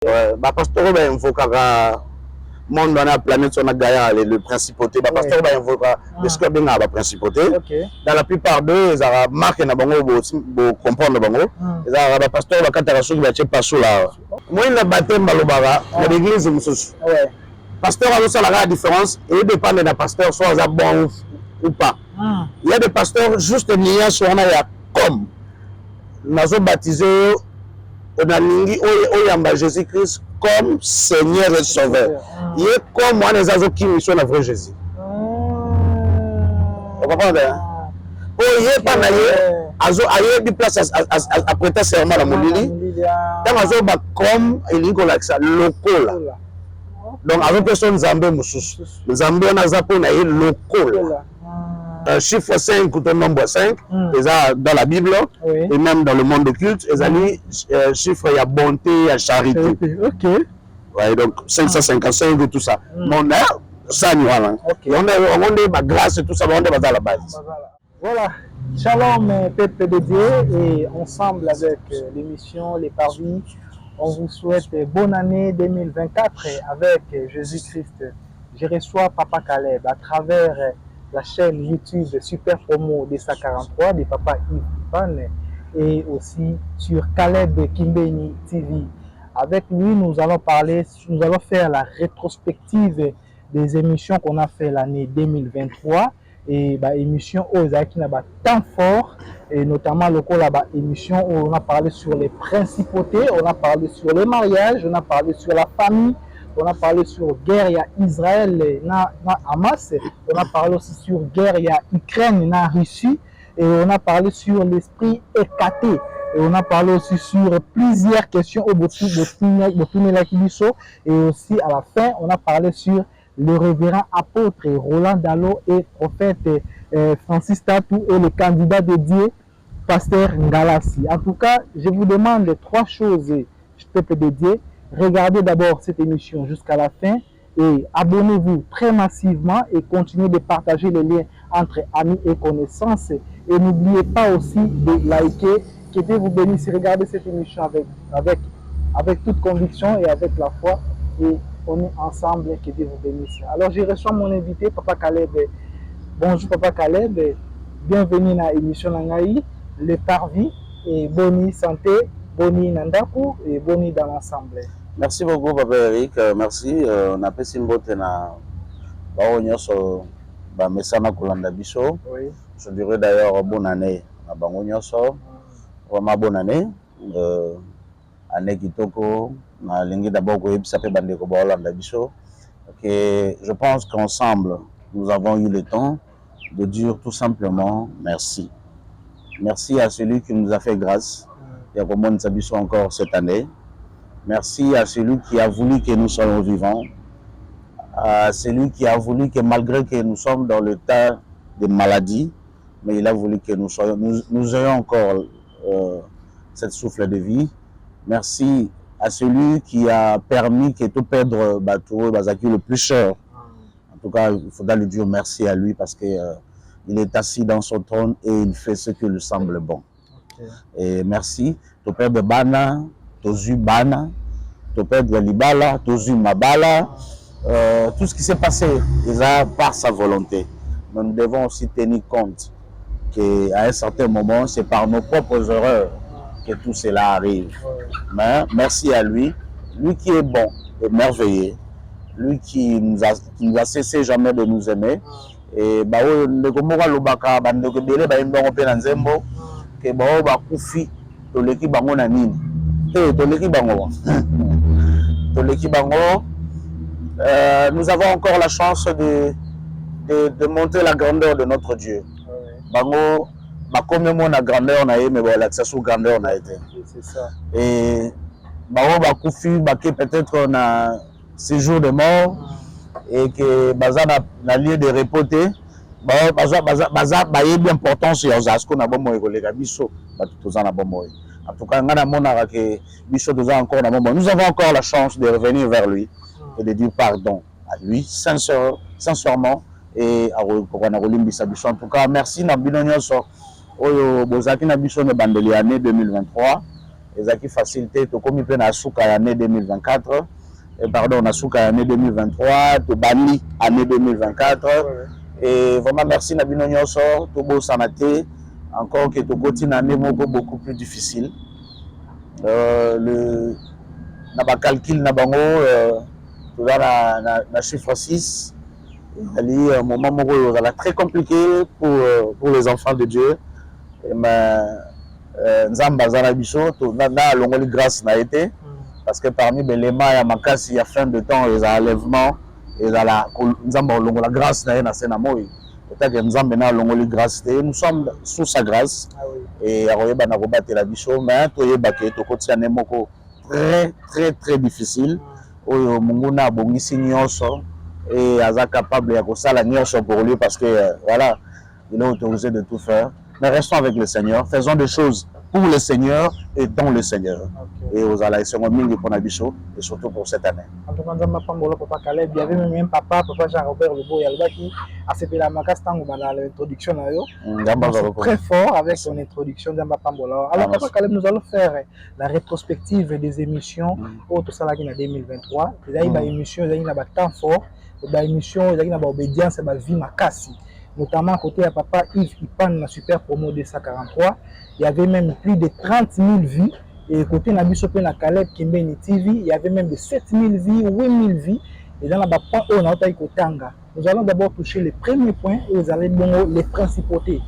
Bah pasteur ba invoquer monde dans la planète sur la Gaïa le principauté bah pasteur ba invoquer est-ce que bien la principauté dans la plupart d'eux ils ont marqué na bango bo comprendre bango ils ont ba pasteur ba katara soki ba tche passo là moi na baptême balobara na l'église mususu pasteur a aussi la différence et dépend de la pasteur soit ça bon ou pas il y a des pasteurs juste nia sur on a comme nazo baptisé on a lingi oyamba Jésus-Christ comme Seigneur et Sauveur. Il est comme moi les azos qui mission la vraie Jésus. Vous comprenez? Oh, il est pas naïe. Azo aïe du place à prêter serment la molili. Dans azo ba comme il y a ça local. Donc azo personne Zambé mususu. Zambé on a zapo naïe local. Chiffre 5 ou nombre 5, dans la Bible et même dans le monde occulte, ils ont chiffre, il y a bonté, il y a charité. Ouais, donc 555 et tout ça. Mais on a ça, on a la grâce et tout ça, on est à la base. Voilà, shalom, peuple de Dieu, et ensemble avec l'émission Les Parvis, on vous souhaite bonne année 2024 avec Jésus-Christ. Je reçois Papa Caleb à travers la chaîne YouTube Super Promo des 43 de Papa Yves Ivan et aussi sur Caleb Kimbeni TV. Avec lui, nous allons faire la rétrospective des émissions qu'on a fait l'année 2023 et émission où qui n'a pas tant fort et notamment le coup là émission où on a parlé sur les principautés, on a parlé sur les mariages, on a parlé sur la famille. On a parlé sur guerre il y a Israël et Hamas. On a parlé aussi sur guerre il y a Ukraine et Russie. Et on a parlé sur l'esprit écarté. Et on a parlé aussi sur plusieurs questions au bout de la Kibiso. Et aussi à la fin, on a parlé sur le révérend apôtre Roland Dallot et prophète Francis Tatou et le candidat de Dieu, pasteur Ngalassi. En tout cas, je vous demande trois choses, peuple de Dieu. Regardez d'abord cette émission jusqu'à la fin et abonnez-vous très massivement et continuez de partager les liens entre amis et connaissances. Et n'oubliez pas aussi de liker. Que Dieu vous bénisse. Regardez cette émission avec toute conviction et avec la foi. Et on est ensemble. Que Dieu vous bénisse. Alors je reçois mon invité, Papa Caleb. Bonjour Papa Caleb. Bienvenue dans l'émission Nangaï, Le Parvis et Boni Santé, Boni Nandaku et Boni dans l'ensemble. Merci beaucoup, Papa Eric. Merci. On a fait Simbote na Baonyo so Bamesana Kolanda Biso. Je dirais d'ailleurs bonne année à Baonyo so. Vraiment bonne année. Année Kitoko. Na lingi d'abord ko yebisa pe bande ko Baolanda Biso. Je pense qu'ensemble nous avons eu le temps de dire tout simplement merci. Merci à celui qui nous a fait grâce. Il y a comment nous habitons encore cette année. Merci à celui qui a voulu que nous soyons vivants, à celui qui a voulu que malgré que nous sommes dans le tas de maladies, mais il a voulu que nous ayons encore cette souffle de vie. Merci à celui qui a permis que tout perdre Batou, Bazaki le plus cher. En tout cas, il faudra lui dire merci à lui parce qu'il est assis dans son trône et il fait ce qui lui semble bon. Et merci, tout perdre Bana. Tozu Bana, Toped Libala, Tozu Mabala, tout ce qui s'est passé déjà par sa volonté. Mais nous devons aussi tenir compte qu'à un certain moment, c'est par nos propres erreurs que tout cela arrive. Mais merci à lui, lui qui est bon et merveilleux, lui qui nous a cessé jamais de nous aimer. Et nous avons encore la chance de montrer la grandeur de notre Dieu. Bango, comme la grandeur on a eu, mais l'accès sous grandeur on a été. C'est ça. Et bango peut-être on a séjour de mort et que baza na lieu de repoter. Baza bien important sur ce qu'on a bon moi les biso, tout ça na bon moi. En tout cas, nous avons encore la chance de revenir vers lui et de dire pardon à lui, sincèrement, et à en tout cas, merci Nabino Nyoso, Bozaki Nabiso de Bandeli année 2023, ezaki facilité tokomi pe na suka ya année 2024 pardon na suka ya année 2023 tobandi année 2024 et vraiment merci na bino nyonso tobosana te encore que tokoti na année moko beaucoup plus difficile na ba calcul na bango toza na chiffre 6 ali un moment moko ezala très compliqué pour les enfants de Dieu mais nzambe aza na biso na alongoli grâce na été parce que parmi belema ya makasi ya fin de temps ezala enlèvement ezala nzambe alongola grâce na ye na se na moi otake nzambe na alongoli grâce te nous sommes sous sa grâce et akoyeba na kobatela biso mais toyeba ke tokoti ane moko très difficile oyo mungu na abongisi nyonso et aza capable ya kosala nyonso pour lui parce que voilà il est autorisé de tout faire. Mais restons avec le Seigneur, faisons des choses pour le Seigneur et dans le Seigneur. Et aux Alaïsons Mingi pour Nabiso et surtout pour cette année. En tout cas, papa Caleb, il y avait même papa Jean-Robert Lebo Yalba qui a fait la macasse dans l'introduction. Très fort avec son introduction dans Pambola. Alors, papa Caleb, nous allons faire la rétrospective des émissions au Tosalaki en 2023. Il y a une émission, il y a un temps fort, il y a une émission, il y a une obédience, il y a une vie macassi. Notamment à côté de papa Yves Ipan, la super promo de 143, il y avait même plus de 30 000 vues. Et côté Nabiso na Caleb Kimbeni TV, il y avait même de 7 000 vues, 8 000 vues. Et dans la point où on a Kotanga, nous allons d'abord toucher les premiers points et vous allez bon les principautés.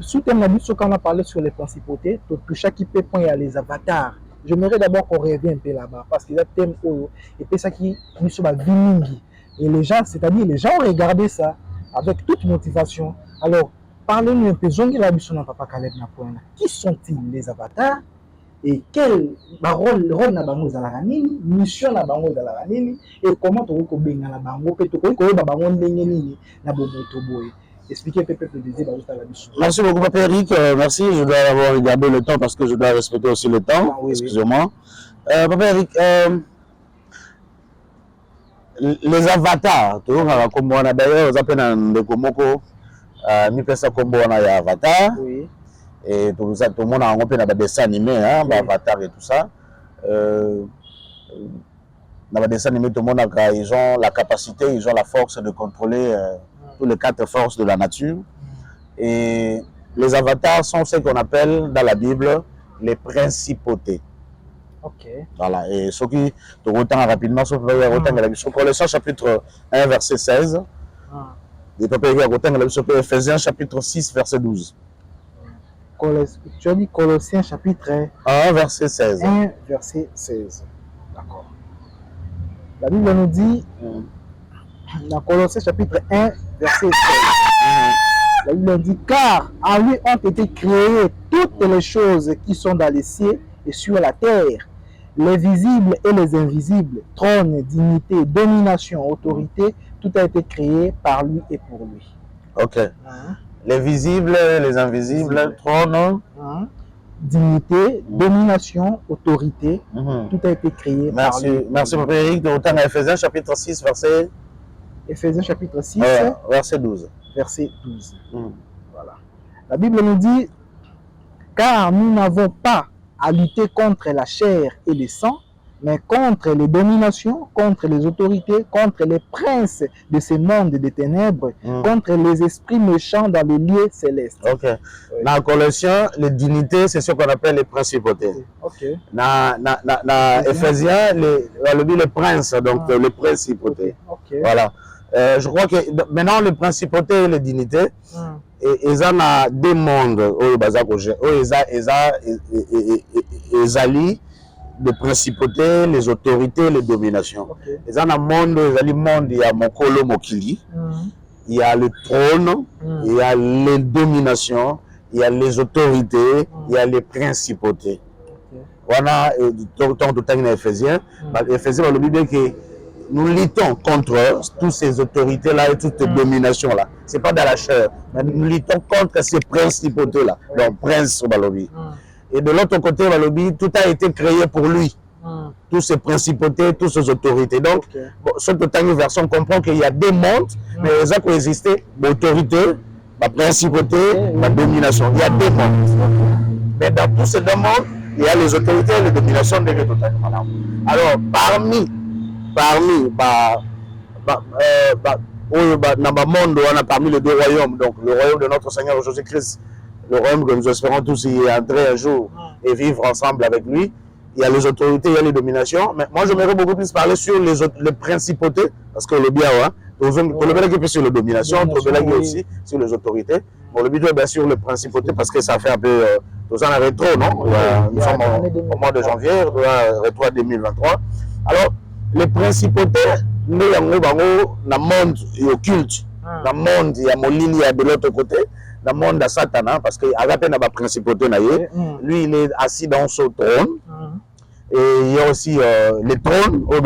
Sous thème Nabiso, quand on a parlé sur les principautés, tout chaque point il y a les avatars. J'aimerais d'abord qu'on revienne un peu là-bas parce qu'il y a thème et puis ça qui nous sommes à Vimingi. Et les gens, c'est-à-dire les gens ont regardé ça avec toute motivation. Alors, parlez-nous un peu, Papa Caleb Napoena. Qui sont-ils les avatars et quel rôle na bango za la nini, mission na bango za la nini et comment tu ko benga na bango pe to ko ba bango ndenge nini na bomoto boy. Expliquez un peu le désir de la mission. Merci beaucoup Papa Eric, merci, je dois avoir regardé le temps parce que je dois respecter aussi le temps. Oui, excusez-moi. Papa Eric, les avatars, toujours comme on a d'ailleurs, on appelle un Komoko, mi pesa kombo on a ya avatar. Oui. Et tout ça, tout le monde a un peu de dessin animé, hein, oui. Avatar et tout ça. Dans les dessins animés, tout le monde a, ils ont la capacité, ils ont la force de contrôler tous les 4 forces de la nature. Et les avatars sont ce qu'on appelle dans la Bible les principautés. Ok. Voilà, et ce qui te retient rapidement, sur Colossiens chapitre 1, verset 16. Et Ephésiens chapitre 6, verset 12. Tu as dit Colossiens chapitre 1, verset 16. 1, verset 16. D'accord. La Bible nous dit, dans Colossiens chapitre 1, verset 16. La Bible nous dit, car en lui ont été créées toutes les choses qui sont dans les cieux et sur la terre, les visibles et les invisibles, trône, dignité, domination, autorité, tout a été créé par lui et pour lui. Ok. Les visibles, les invisibles, trône, dignité, domination, autorité, tout a été créé par lui. Merci, Papa Eric. De retour à Ephésiens chapitre 6, verset... Ephésiens chapitre 6, verset 12. Verset 12. Voilà. La Bible nous dit, car nous n'avons pas à lutter contre la chair et le sang, mais contre les dominations, contre les autorités, contre les princes de ce monde des ténèbres, contre les esprits méchants dans les lieux célestes. Ok. Oui. Dans Colossiens, les dignités, c'est ce qu'on appelle les principautés. Ok. Dans Ephésiens, les princes, donc les principautés. Okay. Voilà. Je crois que maintenant, les principautés et les dignités, ils ont deux mondes. Ils allient les principautés, les autorités, les dominations. Ils ont un monde, il y a Mokolo Mokili, il y a le trône, il y a les dominations, il y a les autorités, il y a les principautés. Voilà, tant que Ephésiens, Ephésiens, le Bible que nous luttons contre toutes ces autorités-là et toutes ces dominations-là. Ce n'est pas dans la chair, mais nous luttons contre ces principautés-là. Donc, prince Balobi. Et de l'autre côté, Balobi, tout a été créé pour lui. Toutes ces principautés, toutes ces autorités. Donc, sur toute une version, on comprend qu'il y a des mondes, mais ils ont coexisté l'autorité, la principauté, la domination. Il y a des mondes. Mais dans tous ces deux mondes, il y a les autorités et les dominations de totalement. Alors, parmi parmi les deux royaumes, donc le royaume de notre Seigneur Jésus-Christ, le royaume que nous espérons tous y entrer un jour et vivre ensemble avec lui, il y a les autorités, il y a les dominations. Mais moi, j'aimerais beaucoup plus parler sur les principautés, parce que le bien, on le sur les dominations, on le aussi sur les autorités. Bon, le but est bien sûr les principautés, parce que ça fait un peu, nous sommes en rétro, non? Nous sommes au mois de janvier, rétro 2023. Alors, les principautés, nous avons dans le monde occulte, dans le monde, il y a mon ligne de l'autre côté, dans le monde de Satan, parce qu'il y a la principauté, lui, il est assis dans son trône. Et il y a aussi les trônes, il y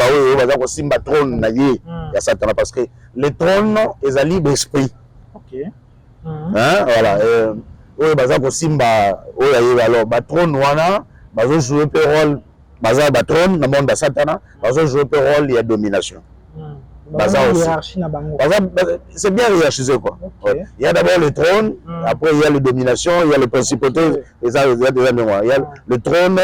a aussi un trône, il y a Satan, parce que les trônes, ils ont libre esprit. Ok. Voilà. Il y a aussi un trône, il y a joué un rôle, le trône, dans le monde de Satan, il y a joué un rôle, il y a domination. C'est bien hiérarchisé, quoi. Okay. Il y a d'abord le trône, après il y a les dominations, il y a les principautés, il y a le trône,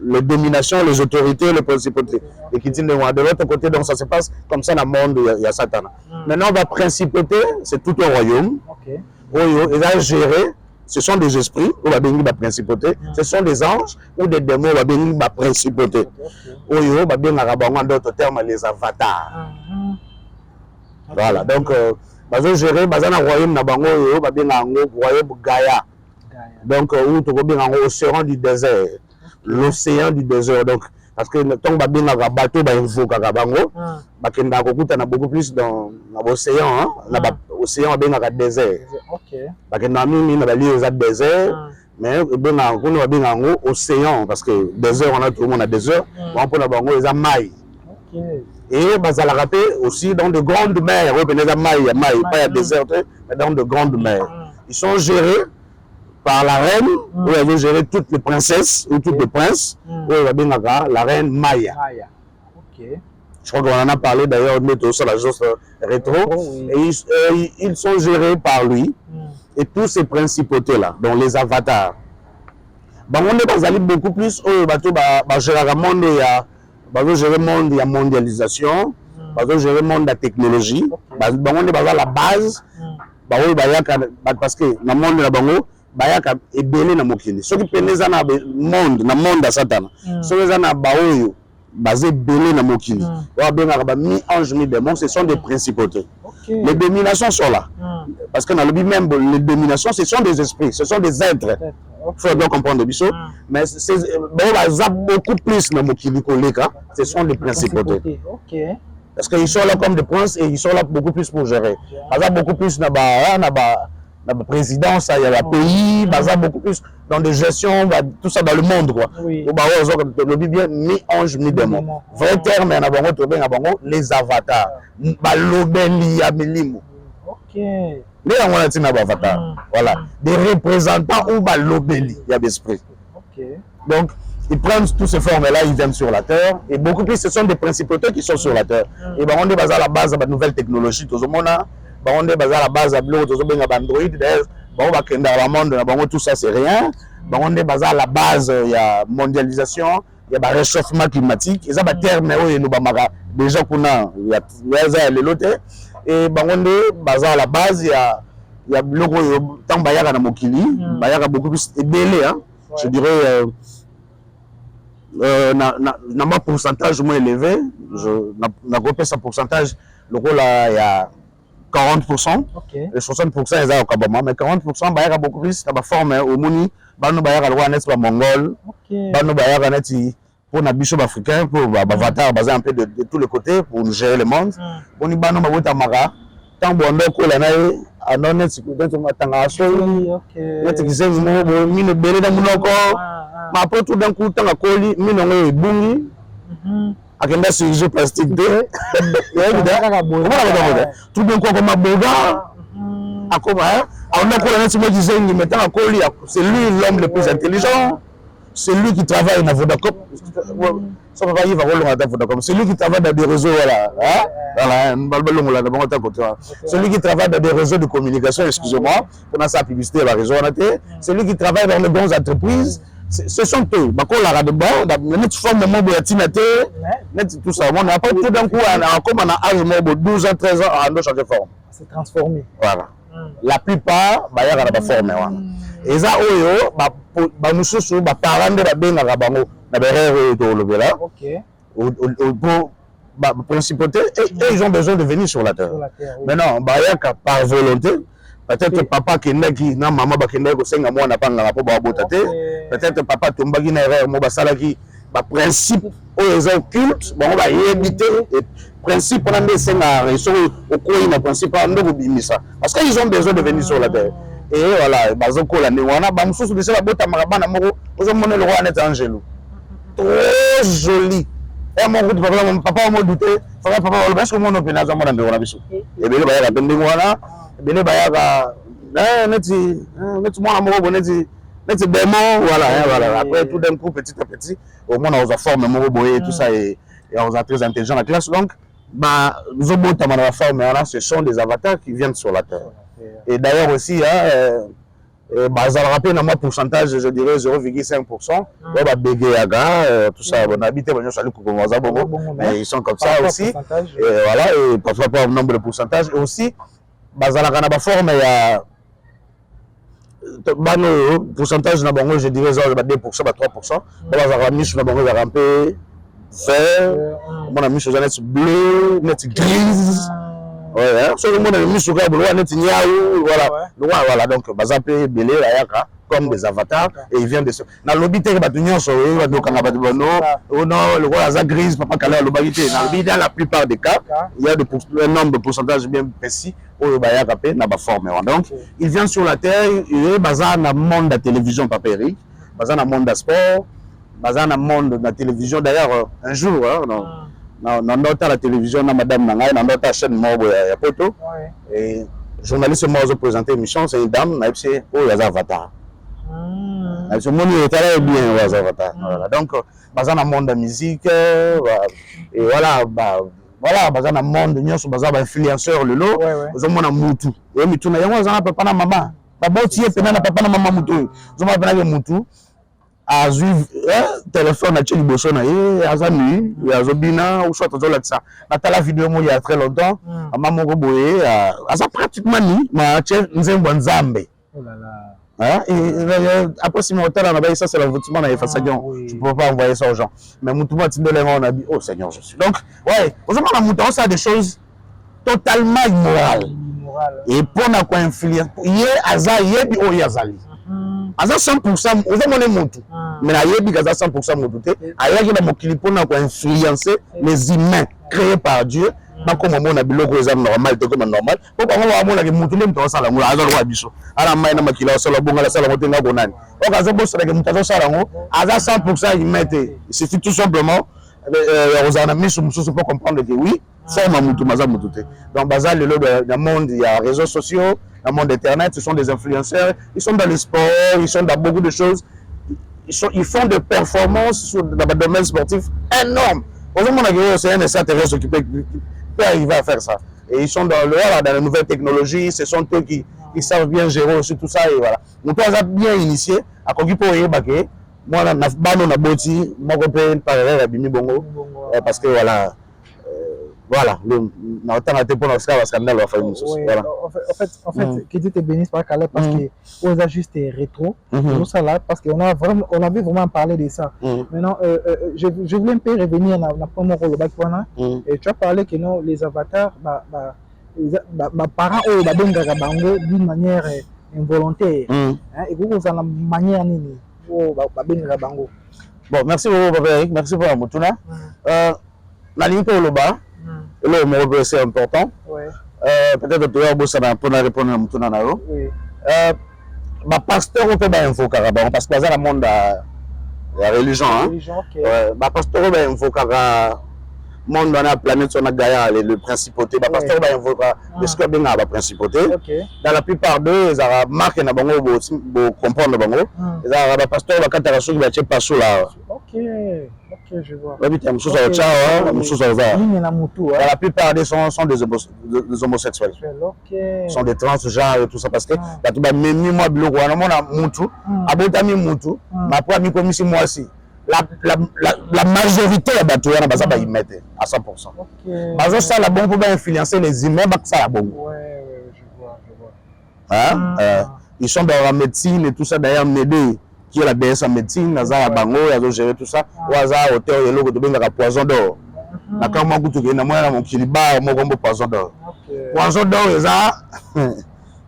les dominations, les autorités, les principautés. Et qui dit de l'autre côté, donc ça se passe comme ça dans le monde, il y a Satan. Maintenant, la principauté, c'est tout un royaume. Okay. Ils ont géré, ce sont des esprits, on va bénir la principauté, ce sont des anges ou des démons, on va bénir la principauté. On va bénir en d'autres termes les avatars. Voilà, donc, ils ont géré, ils ont un royaume, ils ont un royaume Gaïa. Donc, où tu as l'océan du désert. L'océan du désert. Donc, parce que le temps où tu as un bateau, il faut que tu aies beaucoup plus dans l'océan. L'océan est un désert. Parce que nous avons un désert, mais nous avons un océan. Parce que le désert, on a tout le monde a désert. On peut avoir un maille. Et ça l'a rappelé aussi dans de grandes mers. Oui, pas désert, mais dans de grandes mers. Ils sont gérés par la reine, où elle veut gérer toutes les princesses ou toutes les princes, où elle va bien la reine Maya. Je crois qu'on en a parlé d'ailleurs sur la chose rétro. Et ils sont gérés par lui. Et tous ces principautés-là, dont les avatars. On est beaucoup plus au gérer le monde, gérer le monde de la mondialisation, gérer le monde de la technologie. On est à la base, parce que dans le monde de la bango, il y a belé na mokili. Ceux qui peuvent dans le monde de Satan, ceux qui sont dans le basé belé na mokili. Mi-ange, mi-démon, ce sont des principautés. Les dominations sont là. Parce que dans le but même, les dominations, ce sont des esprits, ce sont des êtres. Il faut bien comprendre le biseau. Mais c'est beaucoup plus dans mokili que les cas, ce sont des principautés. Parce qu'ils sont là comme des princes et ils sont là beaucoup plus pour gérer. Par exemple, beaucoup plus dans la présidence, il y a le pays, beaucoup plus dans des gestions, tout ça dans le monde. Quoi. Oui. Le bien mi-ange, mi-démon. Vrai terme, les avatars. Voilà. Des représentants ou l'obéli, il y a des esprits. Donc, ils prennent toutes ces formes-là, ils viennent sur la terre. Et beaucoup plus, ce sont des principautés qui sont sur la terre. Et on est à la base de la nouvelle technologie. On est à la base de tout ça, c'est rien. On est à la base, il y a mondialisation, il y a le réchauffement climatique. Il y a des termes déjà qu'on a, il y a les lotés. Et on est à la base, il y a le temps de Mokili, il y a beaucoup plus de délai. Je dirais, dans mon pourcentage moins élevé, je groupé ce pourcentage, le rôle il y a 40%, et 60% ils ont au Kabama, mais 40% il y a beaucoup plus de forme au Mouni, il y a Mongol, il y a pour les bichons africains, pour les avatars basés un peu de tous les côtés, pour nous gérer le monde. On y a des Mara, tant que on a un honnête, mais après tout d'un coup, tant à colis, mine est bungi, à quel c'est jeu plastique de, tout d'un coup comme un boga, à quoi, on a quoi un disait, mais tant à colis, c'est lui l'homme le plus intelligent, c'est lui qui travaille dans Vodacom, c'est lui qui travaille dans des réseaux, c'est lui qui travaille dans des réseaux de communication, excusez-moi, pour sa publicité à la réseau, c'est lui qui travaille dans les bonnes entreprises. ce sont eux. Bako la de bord, net forme de mobo yatinate, net tout ça. Bon, après tout d'un coup, comme on a âge mobo 12 ans, 13 ans, on doit changer de forme. C'est transformé. Voilà. La plupart, bah y a pas forme. Et ça, oyo, bah nous sommes, bah parents de la benga rabango, na berre de l'obéla. Ok. Pour principauté, et ils ont besoin de venir sur la terre. Maintenant, bah y a par volonté. Peut-être papa qui est qui na maman ba qui est ko senga moi na panga po ba botate. Peut-être papa tomba qui na erreur mo ba sala qui ba principe aux occultes bon ba éviter principe on a des senga ils sont au coin na principe on doit bimisa parce qu'ils ont besoin de venir sur la terre. Et voilà bazoko la newana ba mususu de la bota marabana moko ozo mona le roi net angelo. Trop joli. Et mon papa m'a douté, papa parce que mon opinion à mon ambition biso. Et bien ba ya bende ngwana bene bayaka neti mwana moko neti démon voilà après tout d'un coup petit à petit au moins on a forme moko boye tout ça et on a très intelligent la classe donc bah nous avons notamment la forme là ce sont des avatars qui viennent sur la terre et d'ailleurs aussi bah ça rappelle dans moi pourcentage je dirais 0,5% bah bégayaga tout ça on habite bon salut kokomoza bongo mais ils sont comme ça aussi et voilà et parfois pas nombre de pourcentage et aussi bazalaka na ba forme ya bano pourcentage na bango je dirais 2% 3% bazalaka misu na bango za ramper vert mon misu za net bleu net grise ouais so le monde misu ka bleu net niaou voilà donc bazape belé la yaka comme des avatars et ils viennent de na lobité ba tunyo so ba do kanga ba bono non le roi za grise papa kala lo bagité dans la plupart des cas il y a un nombre de pourcentage bien précis au bayaka pe na ba forme donc ils viennent sur la terre et bazar na monde de télévision papa Eric bazar na monde de sport bazar na monde de la télévision d'ailleurs un jour dans notre la télévision na madame nangai na notre chaîne mobo ya poto et journaliste moi ont présenté émission c'est une dame na c'est oh ya avatar je me très bien aux avatars voilà donc bazar na monde de musique et voilà voilà bazar na monde nyonso bazar ba influenceur lelo ozomona mutu et mutu na yango azana papa na mama baba otie pena na papa na mama mutu ozomona pena ke mutu azui téléphone a tcheli boso na ye azami azobina ou soit tozola ça na tala vidéo mo il y a très longtemps maman moko boye asa pratiquement ni ma tche nzembo nzambe oh là là. Hein? Et après, si mon hôtel en a ça, c'est l'envoûtement dans les façadions. Je ne peux pas envoyer ça aux gens. Mais mon tout on a dit, oh Seigneur Jésus. Donc, ouais, aujourd'hui, on a monté ça des choses totalement immorales. Et pour n'a quoi influence, il y a Aza, il y a oh Yazali. Aza 100%, aujourd'hui, on est monté. Mais il y a 100% monté. Il y a mon clip pour n'a quoi influencer les humains créés par Dieu. Comme on a biloko exam normal te comme normal pour pas on a que mutu le mto sala ngula azalo kwa biso ala mai na makila sala bonga la sala motenga bonani o kaza bossa que mutazo sala ngo aza 100% il mette il suffit tout simplement rozana misu mususu pour comprendre que oui forme mutu maza mutu te donc bazal le dans monde il y a réseaux sociaux dans monde internet ce sont des influenceurs ils sont dans le sport ils sont dans beaucoup de choses ils font des performances dans le domaine sportif énorme aujourd'hui on a c'est un extraterrestre qui peut arriver à faire ça. Et ils sont dans les nouvelles technologies, ce sont eux qui savent bien gérer aussi tout ça. Et voilà. Donc, on a bien initié. À quoi pour y aller, moi, on a boti, moi, je peux parler à Bimi Bongo. Parce que voilà. Voilà, on a été pour notre scandale. En fait, que Dieu te bénisse par Calais parce que on a juste rétro, tout ça là, parce qu'on a vraiment, on avait vraiment parlé de ça. Maintenant, je voulais un peu revenir dans la première rôle et tu as parlé que non, les avatars, parents d'une manière involontaire, et vous avez la manière nini, bon, merci beaucoup, Papa Eric, merci pour la moutuna. La ligne pour le bas. Là, le c'est important. Peut-être que tu as pour répondre à Moutuna Naro. Pasteur, on peut invoquer parce que dans le monde de la religion, pasteur, on peut invoquer le monde de la planète, on a Gaïa, le principauté. Pasteur, on peut invoquer le score de la principauté. Dans la plupart d'eux, ils ont marqué pour comprendre. Ils ont pasteur, quand tu as reçu, tu as passé là. ok, je vois. La plupart des sont des homosexuels. Sont des transgenres et tout ça parce que même moi la majorité des bateaux ils mettent à 100%. Ça la bon pour influencer les humains, ça la bon. Je vois. Ils sont dans la médecine et tout ça d'ailleurs m'aider. Qui est la DS en médecine, Naza Bango, ils ont géré tout ça. Ou Aza hôtel, il y a poison d'or. Na quand moi goûte na moi mon kiliba, moi gombo poison d'or. Poison d'or, ils ont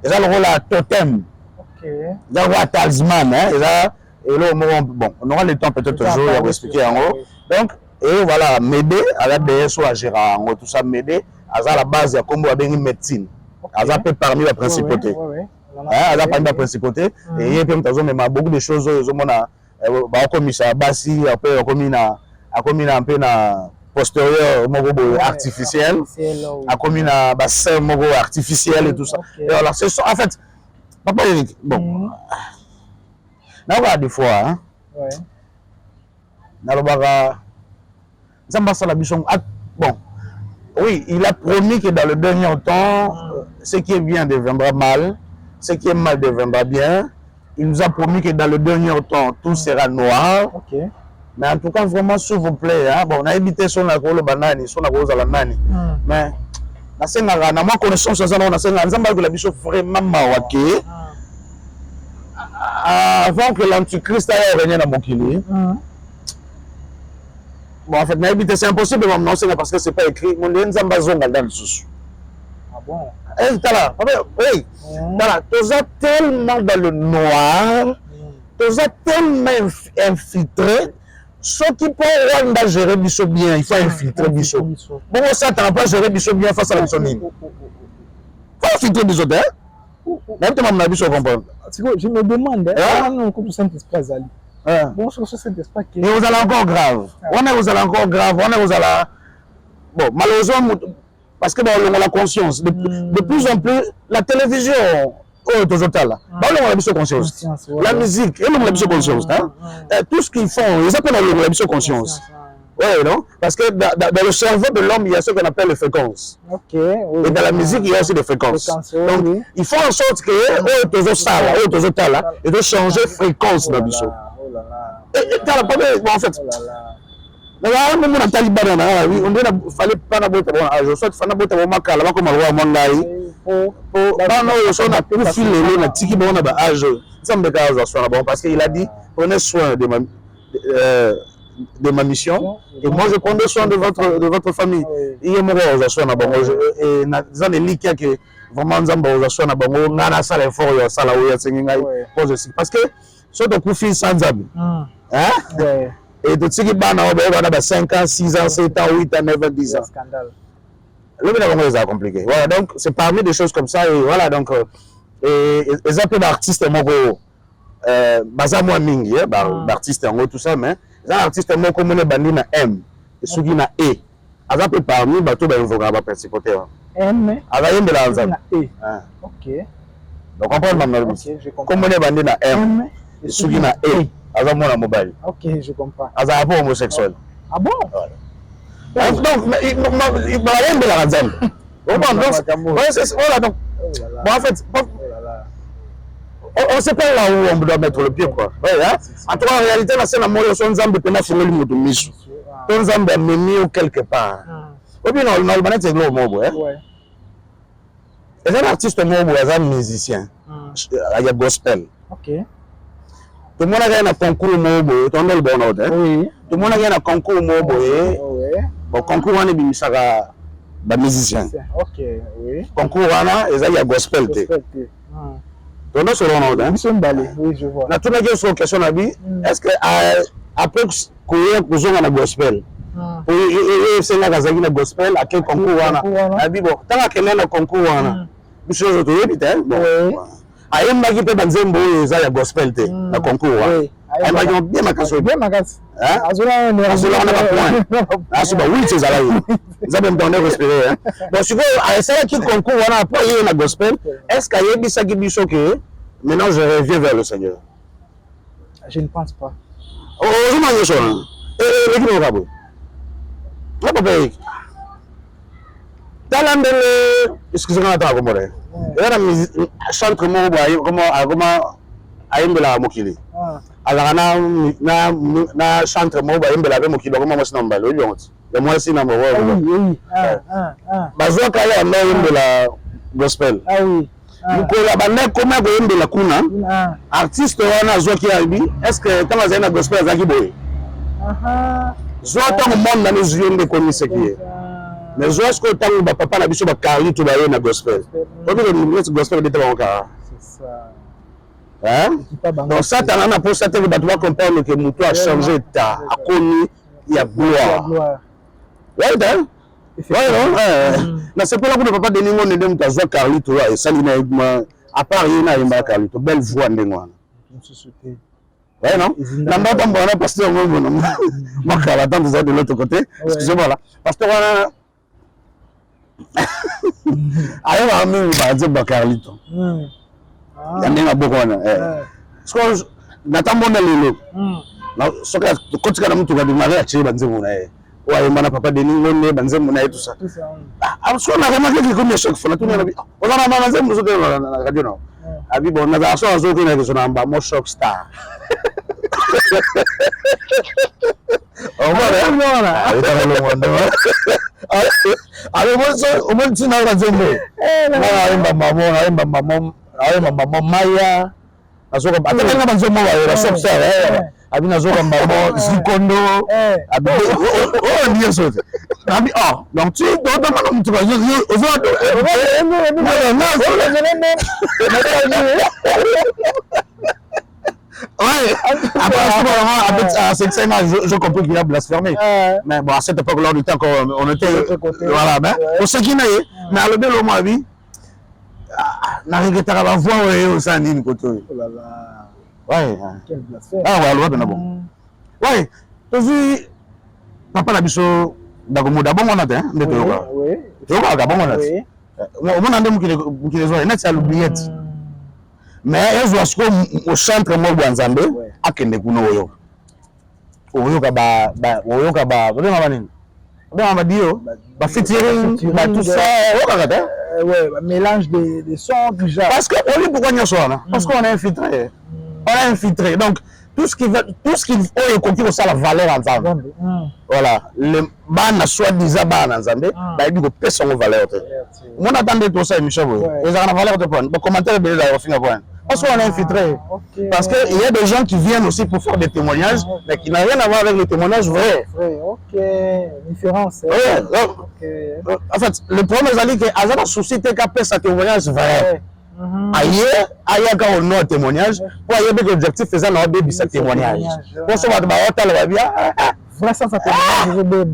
le rôle à totem. Ils ont un talisman, hein. Et là, bon, on aura le temps peut-être toujours à expliquer en haut. Donc, et voilà, m'aider à la DS ou à gérer en haut, tout ça m'aider. Aza la base, il y a comme une médecine. Aza peut parmi la principauté. Elle a pas de principauté et il y a beaucoup de choses comme ça basi après comme un peu na postérieur artificiel comme un bassin artificiel et tout ça et alors c'est en fait papa Eric bon là va des fois hein na lobaka Nzamba sala biso bon oui il a promis que dans le dernier temps ce qui est bien deviendra mal. Ce qui est mal deviendra bien. Il nous a promis que dans le dernier temps, tout sera noir. Mais en tout cas, vraiment, s'il vous plaît, hein, bon, on a évité son alcool, banani, son alcool, la nani. Mais, na ma connaissance, on a vraiment mawaké. Avant que l'antichrist aille revenir dans mon kili. Bon, en fait, on a évité, c'est impossible de m'annoncer parce que c'est pas écrit. Mon Dieu, nous avons dans le sous. Ah bon? Oui, voilà, tu as tellement dans le noir, tu as tellement infiltré, ce qui peut rendre gérer Bissot bien, il faut infiltrer Bissot. Bon, ça, tu n'as pas géré Bissot bien face à la Bissonine. Il faut infiltrer Bissot, hein? Même tu m'as dit, je comprends. Je me demande, on coupe Saint-Esprit Zali. Bon, sur Saint-Esprit. Et vous allez encore grave. On est vous allez encore grave, on est vous allez. Bon, malheureusement, parce que on a la conscience. De plus en plus, la télévision, on a la conscience. La musique, on a la conscience. Tout ce qu'ils font, ils appellent la conscience. Oui, non? Parce que dans le cerveau de l'homme, il y a ce qu'on appelle les fréquences. Et dans la musique, il y a aussi des fréquences. Donc, ils font en sorte que, ils doivent changer de fréquence dans le son. Et tu as la première, en fait. Mais là, on a tali banana, oui, on ne fallait pas la boîte à je souhaite faire la boîte à Maka, là, comme on voit Mondaï. On a tout filé, on a tiki bon à âge. Ça me décale parce qu'il a dit prenez soin de ma mission et moi je prendrai soin de votre famille. Il y a mon rôle à bon et dans les lits que vraiment Nzamba aux soins à bon, on a la salle fort, ça là où il y a Sénégal. Parce que soit de coup fils sans Nzamba. Hein? Et tout ce qui est 5 ans, 6 ans, 7 ans, 8 ans, 9 ans, 10 ans. Le Bénin est compliqué. Voilà, donc c'est parmi des choses comme ça. Et voilà, donc, les appels d'artistes, baza moi mingi, d'artistes en gros, tout ça, mais les artistes, moi, comme on est bandit na M, et ceux qui na E. Les appels parmi, bateau, ben, il faut avoir principauté. M. Avec M de la E. Ok. Donc, on comprend maintenant. Comme on est bandit na M, et ceux qui na E. Aza mwana mobile. Ok, je comprends. Aza pas homosexuel. Ah bon? Voilà. Donc, il m'a rien de la razem. Voilà, donc, bon, en fait, on ne sait pas là où on doit mettre le pied, quoi. Ouais, hein? En tout cas, en réalité, la scène à mourir, son zambe peut pas finir le mot de michou. Ton zambe est mené quelque part. Et puis, non, le manette, c'est gros mot, hein? Et un artiste mot, il un musicien. Il y a gospel. Ok. Tout le monde a gagné un concours mobile, tout le monde a gagné oui. Tout le monde a gagné un concours mobile. Bon, concours on est bien ça va musicien. Ok, oui. Concours on a y a gospel té. Tout le selon nous hein. Oui, je vois. Na tout la question question na bi, est-ce que après courir pour jouer na gospel. Et c'est là que na gospel à quel concours on a. Abi bon, tant que là concours on a. Biso zo to yebita bon. Ayemba ki pe banzembo eza ya gospel te na concours wa ayemba ki bien makasi hein azula na ba point asuba oui c'est ça là ça même donner respirer hein donc si vous essayer ki concours wana après y na gospel est-ce qu'ayebi ça ki biso que maintenant je reviens vers le Seigneur? Je ne pense pas. Ozo manyo sona. L'équipe au Gabon. On peut payer. Talambele, excusez-moi attends comment dire. Era chantre mo boy comment aimbela mokili. Alors na chantre mo boy aimbela be mokili comment moi c'est namba lo yonti. Ya moi c'est namba wa. Oui. Bazo kala na aimbela gospel. Ah oui. Mukola bande koma ko aimbela kuna. Artiste wana zo ki albi. Est-ce que kama zaina gospel zaki boy? Zo tant monde na les yeux de connait ce qui est. Mais je pense que tant que papa na biso ba carry to ba ye na gospel. On peut le gospel de encore. C'est ça. Hein? Donc ça t'en as pour ça tu vas comprendre que Moutou a changé ta a connu il y a gloire. Ouais non? Ouais non. Na c'est pas là que papa Denis on est dans zo carry to et ça il à part il na imba carry to belle voix ndengwana. Ouais non? Namba bamba pasteur moi moi quand attends de l'autre côté. Excusez-moi là. Pasteur ayo ami baje bakarlito yandinga bokona so natambona lelo na soka kotika na mtu kadimare achi banzemu na wa mana papa Denis ngone banzemu na tout ça so na kama kiki comme chaque fois tu na bi on a mama banzemu so na radio no abi bon na so so ko na ko na ba mo shock star oh voilà ahora lo mando ale mozo omuntu na razembe mama maya asoka ataka banzo mo wa shopsa abi nazoka mbamo zikondo abi oh ndiye sote abi donc tu dois demander mutu ba ozo ouais, après, c'est que je comprends qu'il a blasphémé. Mais bon, à cette époque-là, on était encore, on était, voilà, ben, au ce qui n'est, mais à le bel homme, oui, n'a rien que t'as la voix, au sein d'une côté. Oh là là. Ouais. Quel blasphème. Ah, ouais, ouais, ben, bon. Ouais, tu vu, papa la bicho, d'accord, d'abord, on a dit, hein, de te voir. Oui. Tu vois, d'abord, on a dit. Au moins, on a dit que les gens, net, c'est l'oubliette. Mais ils ont acheté au centre mo Nzambe akende kuno oyo kaba on mama nini on mama dio ba featuring ba tout ça ouais mélange de sons du genre parce que on dit pourquoi nous sommes là parce qu'on a infiltré donc tout ce qui est compris au ça la valeur en Nzambe voilà le bana soi-disant bana Nzambe ba dit que personne valeur mon attendait tout ça émission ils ont la valeur de prendre le commentaire de la finir point parce qu'on a infiltré. Parce qu'il y a des gens qui viennent aussi pour faire des témoignages, mais qui n'ont rien à voir avec les témoignages vrais. Ok, différence. En fait, le problème c'est que Azara souci t'es qu'à faire sa témoignage vrai. Ailleurs, quand on a un témoignage, pour y avoir l'objectif faisant un bébé sa témoignage. Pour ça, on va bien. Vrai ça témoignage, je vais bébé.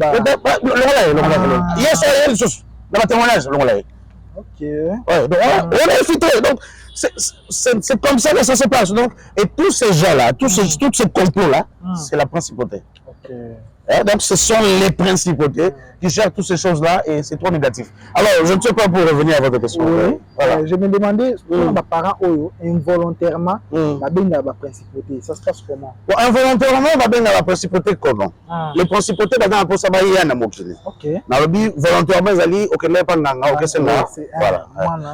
Il y a des choses dans le témoignage, ok. Ouais, donc on a infiltré. Donc, c'est comme ça que ça se passe. Donc, et tous ces gens-là, tous ces complots-là, c'est la principauté. Okay. Donc, ce sont les principautés qui gèrent toutes ces choses-là et c'est trop négatif. Alors, je ne sais pas pour revenir à votre question. Oui. Voilà. Je me demandais, mes parents, involontairement, la principauté, ça se passe comment? Bon, involontairement, la principauté comment? Les principautés, d'abord, pour savoir, il y a un mot qui est. Ok. Volontairement, ils allaient au Kenya, voilà.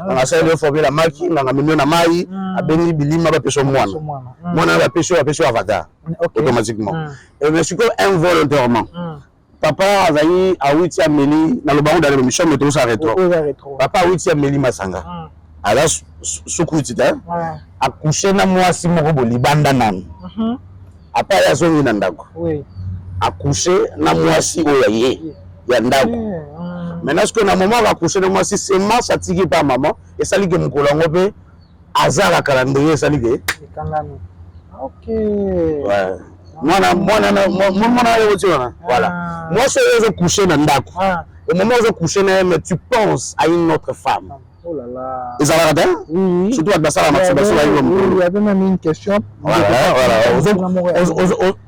On a essayé de former la maki, on a mis la maille, à Beni Bilima, à Pécho Moine. Moi, on a Pécho Avatar, automatiquement. Et je suis involontairement. Papa Azaï a 8e Meli, dans le baron de l'émission, mais tout ça rétro. Papa a 8e Meli Masanga. Alors, Soukoutita, a couché dans moi si mon robot, Libanda Nan. Après, il y a zone Nandako. A couché dans moi si Oyaye, Yandako. Maintenant, ce qu'on a un moment, a couché dans moi si c'est moi fatigué par maman, et ça dit que mon colongue, Azar à calendrier, ça dit que. Ok. Ouais. Moi, voilà. Moi, je couché dans Ndako. Au moment où je couché, mais tu penses à une autre femme. Oh là là. Ils ont regardé? Oui. Surtout avec Bassala Matsubasa. Il y avait même une question. Voilà. Aux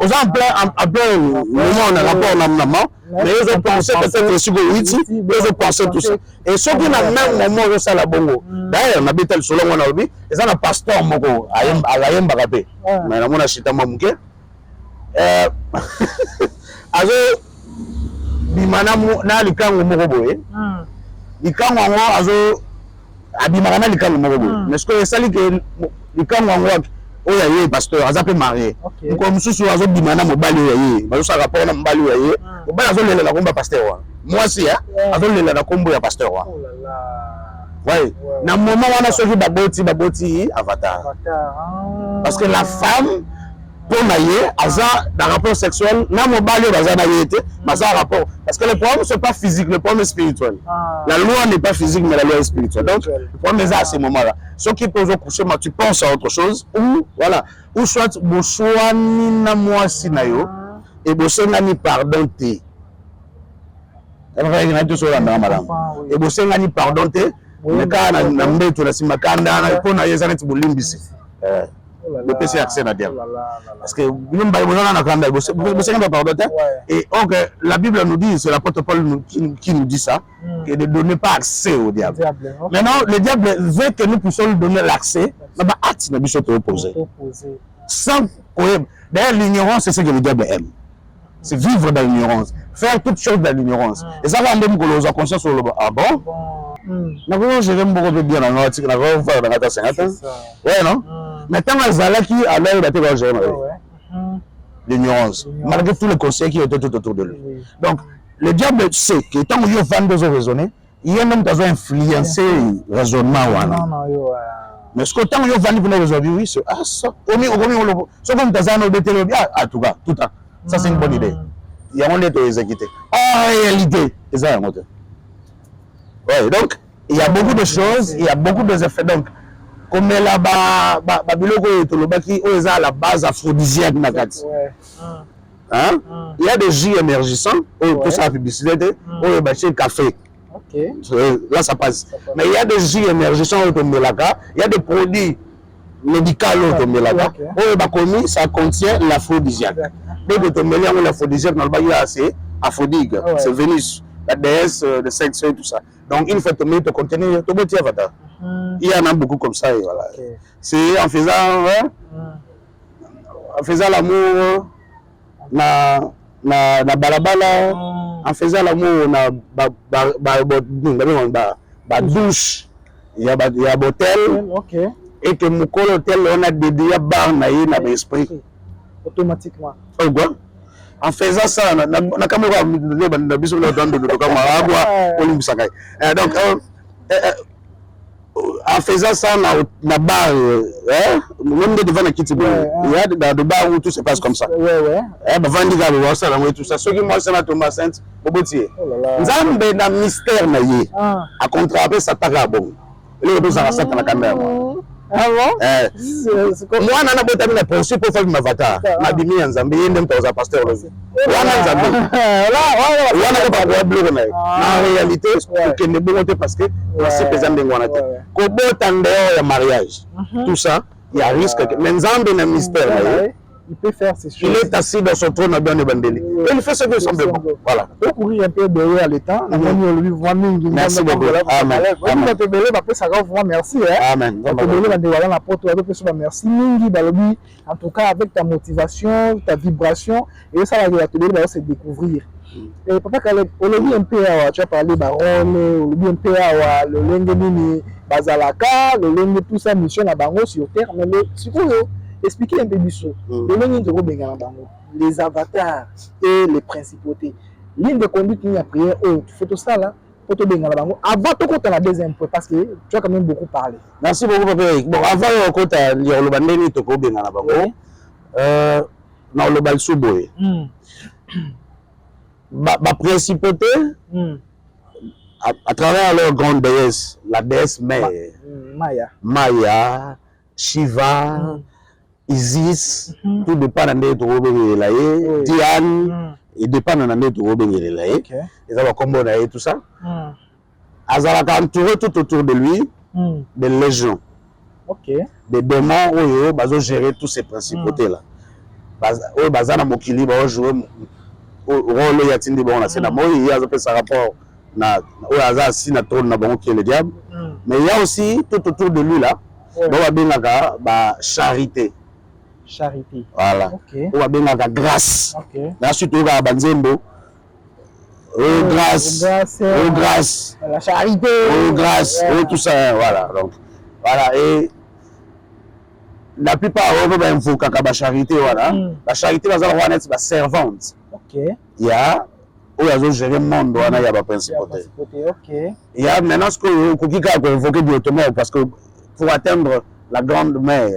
en plein moment, on a rapport à maman. Mais ils ont pensé peut-être sur le 8, ils ont pensé tout ça. Et ceux qui n'ont même moment où ça la bongo. D'ailleurs, on habite le solon, on a oublié. Ils ont un pasteur, Moko, à Yemba Rapé. Mais on a chita Mamouké. azo bimana na likango moko boye likango yango azo abimaka na likango moko boye mais que esali ke likango yango oyo aye pasteur aza mpe marié moko mosusu azobima na mobali oyo aye bazosala rapport na mobali oyo aye mobali azolela na kombo ya pasteur wana mwasi azolela na kombo ya pasteur wana ouais na moment wana soki baboti avatar parce que la femme pour naïe aza dans rapport sexuel na mobali baza na yete baza rapport parce que le problème c'est pas physique, le problème est spirituel. La loi n'est pas physique mais la loi est spirituelle. Donc le problème est à ce moment-là. Ceux qui posent au coucher, tu penses à autre chose ou voilà ou soit bosoani na moi sinayo et bosengani pardon te. Elle va y tout sur la madame. Et bosengani pardon te. Le cas na mbeto na simakanda na pona yezana tibolimbisi. Le PC accès à diable. Parce que nous et donc la Bible nous dit, c'est l'apôtre Paul qui nous dit ça, que ne donnez pas accès au diable. Maintenant, le diable veut que nous puissions lui donner l'accès, mais acte n'a pas opposé. Sans d'ailleurs, l'ignorance, c'est ce que le diable aime. C'est vivre dans l'ignorance, faire toutes choses dans l'ignorance. Et ça va même que nous avons conscience sur le ah bon? Je vais beaucoup bien dans notre ouais, non? Mais tant que Zalaki, alors il a été géré l'ignorance, malgré tous les conseils qui étaient tout autour de lui. Donc, le diable sait que tant qu'il y a 22 ans raisonner, il y a même besoin d'influencer le raisonnement. Mais ce que tant qu'il y a 22 ans raisonner, oui, c'est ah, ça. Au mieux, ce qu'on t'a dit, en tout cas, tout ça, ça c'est une bonne idée. Il y a un monde de exécuter. En réalité, c'est ça, ouais, donc, il y a beaucoup de choses, il y a beaucoup d'effets. Donc, comme là-bas, il y a la base aphrodisiaque. Il y a des jus émergissants, tout ça, la publicité, il y a des café. Là, ça passe. Mais il y a des jus émergissants, il y a des produits médicaux, ça contient l'aphrodisiaque. Dès que tu mets l'aphrodisiaque, c'est aphrodisiaque, c'est Vénus, la déesse de sexe et tout ça. Donc, une fois que tu mets ton contenu, tu peux avatar. Il y en a beaucoup comme ça. Et voilà. C'est en faisant l'amour, na balabala, en faisant l'amour, na douche, il y a hôtel, et que mon hôtel, on a dédié à bar, na esprit. Automatiquement. En faisant ça, na caméra, donc, en faisant ça, na bar, même devant la kitty, il y a des bars où tout se passe comme ça. Tout ça. Ceux qui mangent la tombe sainte, au boutier. Nous avons un mystère, à contraper ça bon. Et ça va na caméra. Ah bon? Moi, je n'ai pas de principe pour faire ma avatar. Je suis un Zambie, je suis un pasteur. Je suis un Zambie. En réalité, je ne peux pas parce que c'est présent de moi. Quand on est en mariage, tout ça, il y a risque. Mais Zambie est un mystère. Il peut faire ces choses. Il est assis dans son trône à bien de Bandeli. Il fait ce que semble bon. Voilà. Il faut courir un peu derrière le temps. Merci beaucoup. Amen. Merci. Amen. Merci. En tout cas, avec ta motivation, ta vibration, et ça va te se découvrir. Et papa Caleb, on a un peu, tu as parlé Baron, on a un peu le Lengeni, Bazalaka, le Lengeni, tout ça, mission à Bango sur terre, mais c'est quoi? Expliquez un peu du saut. Les avatars et les principautés. Ligne de conduite, il y a prière, tu fais tout ça là, photo de Ngalabango. Avant de compter la deuxième fois, parce que tu as quand même beaucoup parlé. Merci beaucoup, Papa Eric. Bon, avant de compter le bandeni, tu as Ngalabango. Non, le balsouboy. Ma principauté, à travers leur grande déesse, la déesse mère, Maya, Shiva, Isis, tout dépend de l'endroit Diane, il dépend de l'endroit ils ont combiné tout ça. Ils ont entouré tout autour de lui des légions, des démons où ils ont géré tous ces principautés-là. Ils ont mokili, ils ont joué au rôle yatindi bon, c'est l'amour, il y a un rapport qui est le diable, mais il y a aussi tout autour de lui là, la charité. Charité. Voilà. Ok. On va bien la grâce. Ok. Là, surtout, on va banzembo. Oh, grâce. Oh, grâce. La charité. Oh, grâce. Oh, tout ça. Voilà. Donc, voilà. Et la plupart, on va invoquer la charité. Voilà. La charité, va être la servante. Ok. Il y a. Où il y a gérer le monde, il y a la principauté. Ok. Il y a maintenant ce qu'on invoque directement parce que pour atteindre la grande mer,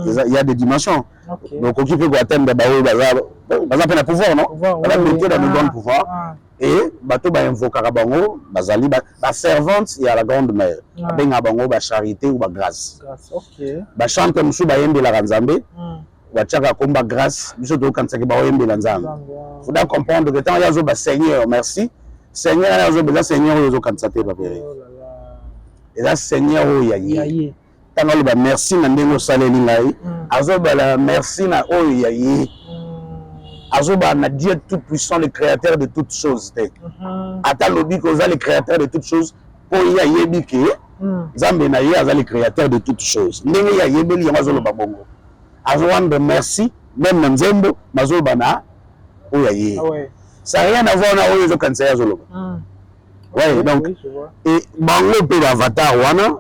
il y a des dimensions. Okay. Donc, on peut atteindre le pouvoir, non? On a métier dans le grand pouvoir. Et, bateau va invoquer la servante, il y a la grande mère. Il y a la charité ou la grâce. Ok. La chante, il y a la ranzambe. Wachaka komba grâce, biso to kansaki ba oyembe la nzambe. Faut donc comprendre que tant yazo ba Seigneur, merci. Seigneur yazo ba Seigneur yazo kansate ba pere. Et là Seigneur o yayi. Tant le ba merci na ndengo saleli ngai. Azo ba la merci na o yayi. Azo ba na Dieu tout puissant, le créateur de toutes choses. Ata lobi ko za le créateur de toutes choses po yayi biki. Nzambe na ye aza le créateur de toutes choses. Ndenge yayi beli yazo lo ba bongo. Azouande merci, même Nzembo, Mazo Bana, Ouyaye. Ça n'a rien à voir avec les Okansaya Zolo. Oui, donc, et Bango peut l'avatar,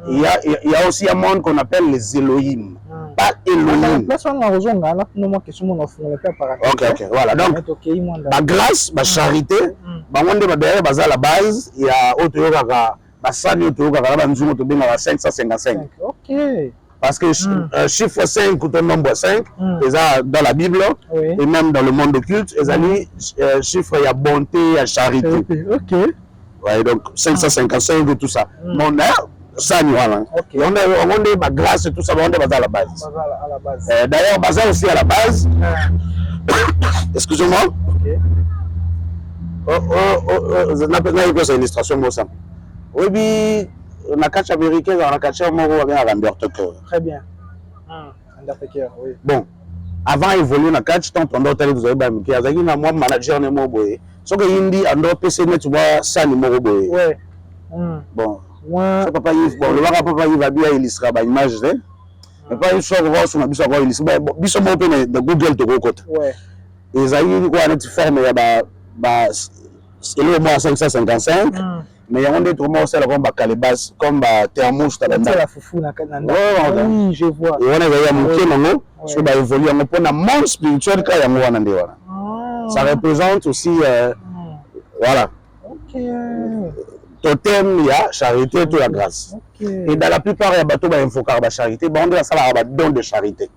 il y a aussi un monde qu'on appelle les Elohim. Pas Elohim. Ok, voilà. Donc, la grâce, la charité, la base, il y a autre chose, 555. Ok. Parce que chiffre 5 ou nombre 5, dans la Bible et même dans le monde occulte, ils chiffre il y a bonté, il y a charité. Ok. Ouais, donc 555 et tout ça. Mon ça nous voilà. On est ma grâce et tout ça, on est à la base. D'ailleurs, basé aussi à la base. Excusez-moi. Je n'ai pas une illustration moi ça. Oui, la catch américaine, la catch américaine, très bien. Undertaker, oui. Bon, avant d'évoluer dans la catch, tant on doit aller vous avez bien, qu'il y a un moi manager ne m'a boyé. Ce que Indi on doit PC net tu vois ça ne m'a boyé. Ouais. Bon. Ça papa il bon le papa il va bien illustrer ba image là. Mais pas une chose voir sur ma biso voir illustrer. Bon, biso mo pe de Google to côté. Ouais. Et ça il quoi net ferme ba c'est le mois 555. Mais il y a des trucs aussi comme Calibas, comme Thermos, la foufou na oui, je vois. Et on a monté non, parce que bah évoluer on prend un monde spirituel quand il y a moi nande voilà. Ça représente aussi voilà. OK. Totem il y a charité tout la grâce. Et dans la plupart il y a bateau ba infocar ba charité, ba on doit ça la don de charité.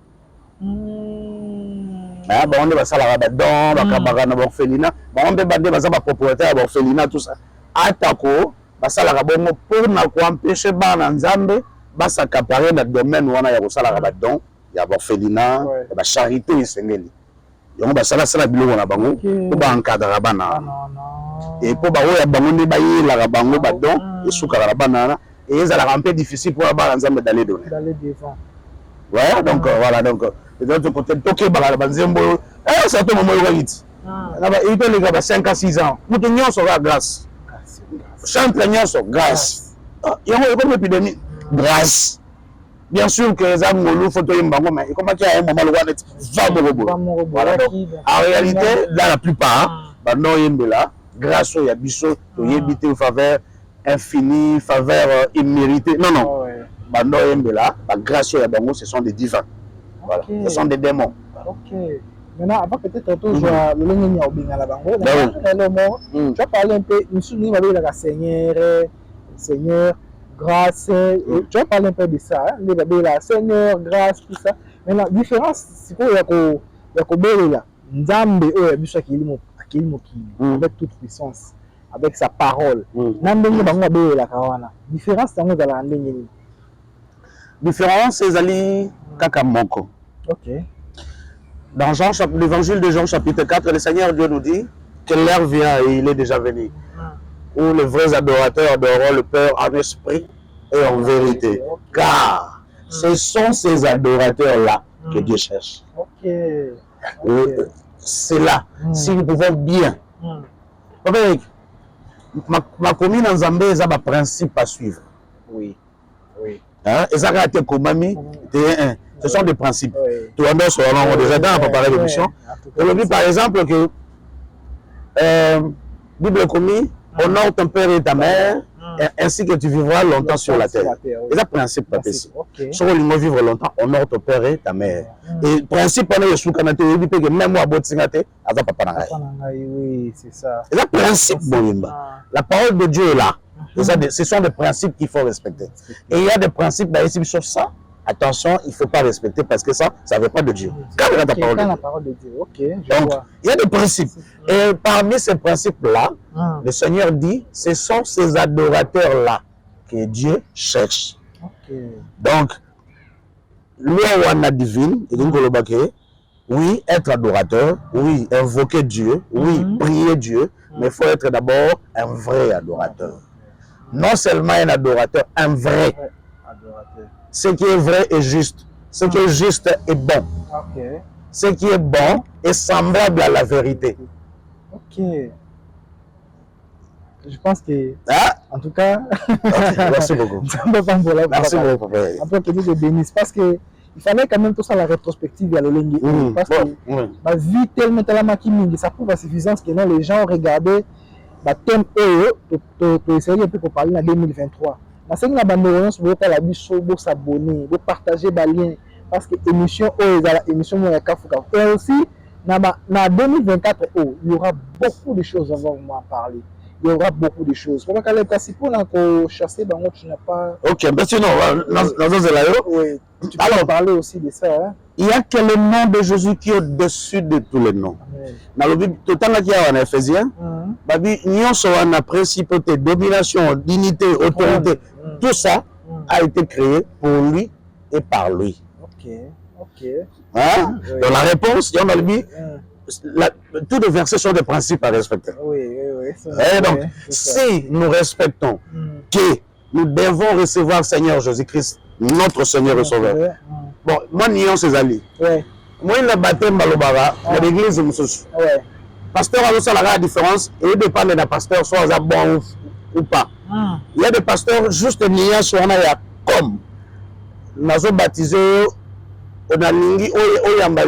Ah ba on doit ça la don ba kabara na orphelinat, ba on doit ba ça ba propriétaire ba orphelinat tout ça. Atako basalaka bongo pour na ko empêcher bana nzambe basakapare na domaine wana ya kosalaka ba don ya orphelinat ya ba charité esengeli yango basala sala biloko na bango po ba encadrer bana et po ba oya bango nde bayelaka bango ba don esukaka na bana et ezalaka un peu difficile pour bana nzambe d'aller donner ouais donc voilà donc de l'autre côté toke bala banzembo ça to momo yiti na ba ito les gars 5 à 6 ans mutu nyonso la grâce chante nyonso grâce yango comme épidémie grâce bien sûr que les hommes ngolu photo yimbango mais comment qu'il y a un moment le wana va bobo voilà donc en réalité dans la plupart bando yembela grâce au yabiso to yebité faveur infinie faveur imméritée non bando yembela la grâce au yabango ce sont des divins voilà ce sont des démons. OK. Maintenant, avant peut-être tu as le lien au Bingala Bango. Tu as parlé un peu, nous sommes avec Seigneur, grâce. Tu as parlé un peu de ça, la Seigneur, grâce, tout ça. Maintenant, la différence, c'est qu'il y a là, Nzambe, avec toute puissance, avec sa parole. Différence, c'est la différence, c'est Ali Kakamoko. OK. Dans l'évangile de Jean chapitre 4, le Seigneur Dieu nous dit que l'heure vient et il est déjà venu. Où les vrais adorateurs adoreront le Père en esprit et en vérité. Car ce sont ces adorateurs-là que Dieu cherche. C'est là. Si nous pouvons bien. Ma commune en Zambie, il y a un principe à suivre. Oui. Et ça a été comme Ce sont des principes. Oui. Tu endosses on a déjà dans préparer l'émission. Aujourd'hui, par exemple, que Bible commis, honore ton père et ta mère, ainsi que tu vivras longtemps sur la terre. C'est le principe, papa. Si on veut vivre longtemps, honore ton père et ta mère. Et le principe, on est sous canate, même moi, botsingate, avec papa. Oui, c'est ça. C'est le principe, la parole de Dieu est là. Ce sont des principes qu'il faut respecter. Et il y a des principes sur ça. Attention, il ne faut pas respecter parce que ça ne veut pas de Dieu. Quand la parole de Dieu. Donc, il y a des principes. Et parmi ces principes-là, le Seigneur dit, ce sont ces adorateurs-là que Dieu cherche. Donc, l'Ouana divine, oui, être adorateur, oui, invoquer Dieu, oui, prier Dieu, mais il faut être d'abord un vrai adorateur. Non seulement un adorateur, un vrai adorateur. Ce qui est vrai est juste. Ce qui est juste est bon. Ce qui est bon est semblable à la vérité. Je pense que, en tout cas, merci beaucoup. Merci beaucoup. Après que Dieu te bénisse, parce que il fallait quand même tout ça la rétrospective à l'Olengue. Parce que ma vie tellement ça prouve la suffisance que les gens ont regardé le thème pour essayer de parler en 2023. Je sais que la bande de s'abonner, de partager les liens, parce que l'émission et aussi, en 2024, il y aura beaucoup de choses à parler. Il y aura beaucoup de choses. Pour que les principaux chasser, tu n'as pas. Ok, mais sinon, tu peux parler aussi de ça. Hein? Il n'y a que le nom de Jésus qui est au-dessus de tous les noms. Dans le Bible, tout le temps qu'il y a en Éphésiens, il y a un principe de domination, dignité, autorité. Tout ça a été créé pour lui et par lui. Hein? Dans la réponse, il y a le Bible. Tous les versets sont des principes à respecter. Et donc, si nous respectons que nous devons recevoir le Seigneur Jésus-Christ, notre Seigneur et Sauveur. Bon, moi, n'y a ces alliés. Moi, il a baptême Balobara, dans l'église, pasteur a la différence, et il dépend de pasteur, soit bon ou pas. Il y a des pasteurs juste niant sur un comme. Nous avons baptisé on a lingi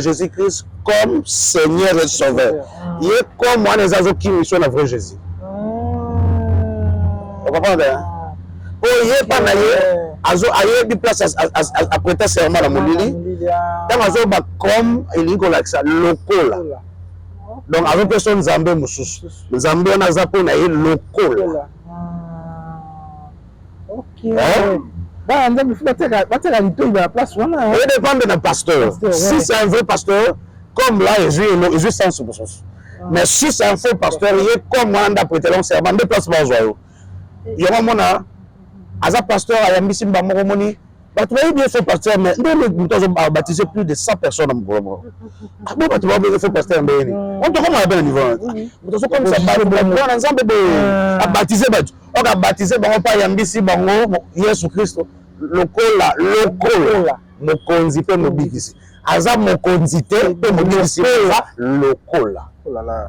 Jésus-Christ comme Seigneur et Sauveur. Il est comme moi, les azos qui sont le vrai Jésus. Vous comprenez? Il n'y a pas de place à prêter serment à mon lit. Comme il y a local. Donc, avec personne Zambé Moussous. Zambé, on a zappé, on a local. Ok. Il dépend de notre pasteur. Si c'est un vrai pasteur, comme là, il joue sans souci. Mais si c'est un faux pasteur, il est comme moi, on a prêté long serment, deux places par jour. Il y a un moment, un pasteur, il y a un missim, tu vas bien faire pasteur, mais nous avons baptisé plus de 100 personnes dans le moment. Tu vas bien faire pasteur, on te comment à niveau. Nous avons comme ça, on a ensemble à baptiser, on a baptisé, on a pas Yambisi, Jésus-Christ. Lokola, mon conzité, mon bikisi. Aza mon conzité, mon bikisi, lokola. Oh là là.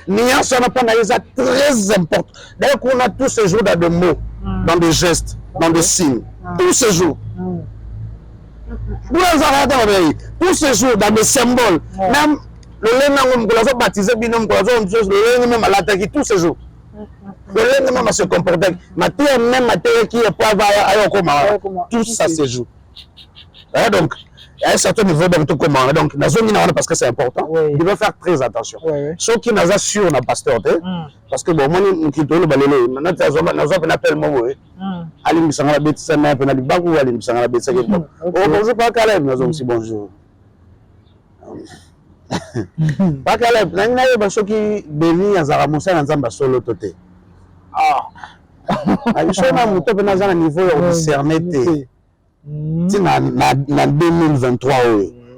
Nia Sonapana est très important. D'ailleurs, qu'on a tous ces jours dans des mots, dans des gestes, dans des signes. Tous ces jours. Tous ces jours, dans des symboles. Même le lendemain, on a baptisé, le lendemain, à tous ces jours. Le lendemain, se comporter. Matière, même matière qui est pas tout ça se joue. Donc, il y a un certain niveau de tout comment. Donc, dans une zone, parce que c'est important, il doit faire très attention. Ceux qui n'ont pas sûr dans pasteur, parce que bon, moi, je suis le balai. Maintenant, nous appelle moi. Ali Missanga Bête, c'est un peu de bagou, Ali Missanga Bête, c'est bon. Oh, bonjour, pas Caleb, nous avons bonjour. Pas Caleb, nous avons ceux qui bénissent à Zaramosa, nous avons solo toté. Ah, je suis à un niveau discerné. Si en 2023,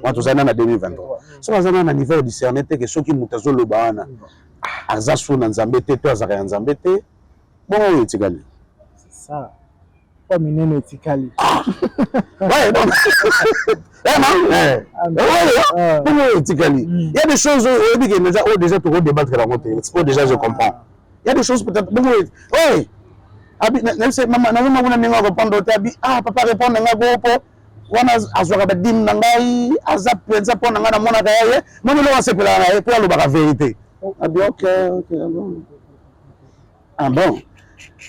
on a en 2023. Si on a un niveau discerné, que ceux qui ont le bana, Azasu Nanzambete, toi Zambete, bon, c'est ça. Pas miné Tikali. Ouais, donc. Il y a des choses où déjà tu vas débattre la montée. Déjà je comprends. Il y a des choses peut-être. Oui. Même si maman n'a pas répondre, papa répond, wana azwaka badime na ngai aza mpenza mpo na ngai namonaka ye moni eloko asepelaka na ye mpo alobaka vérité. Abi ok. Ah bon.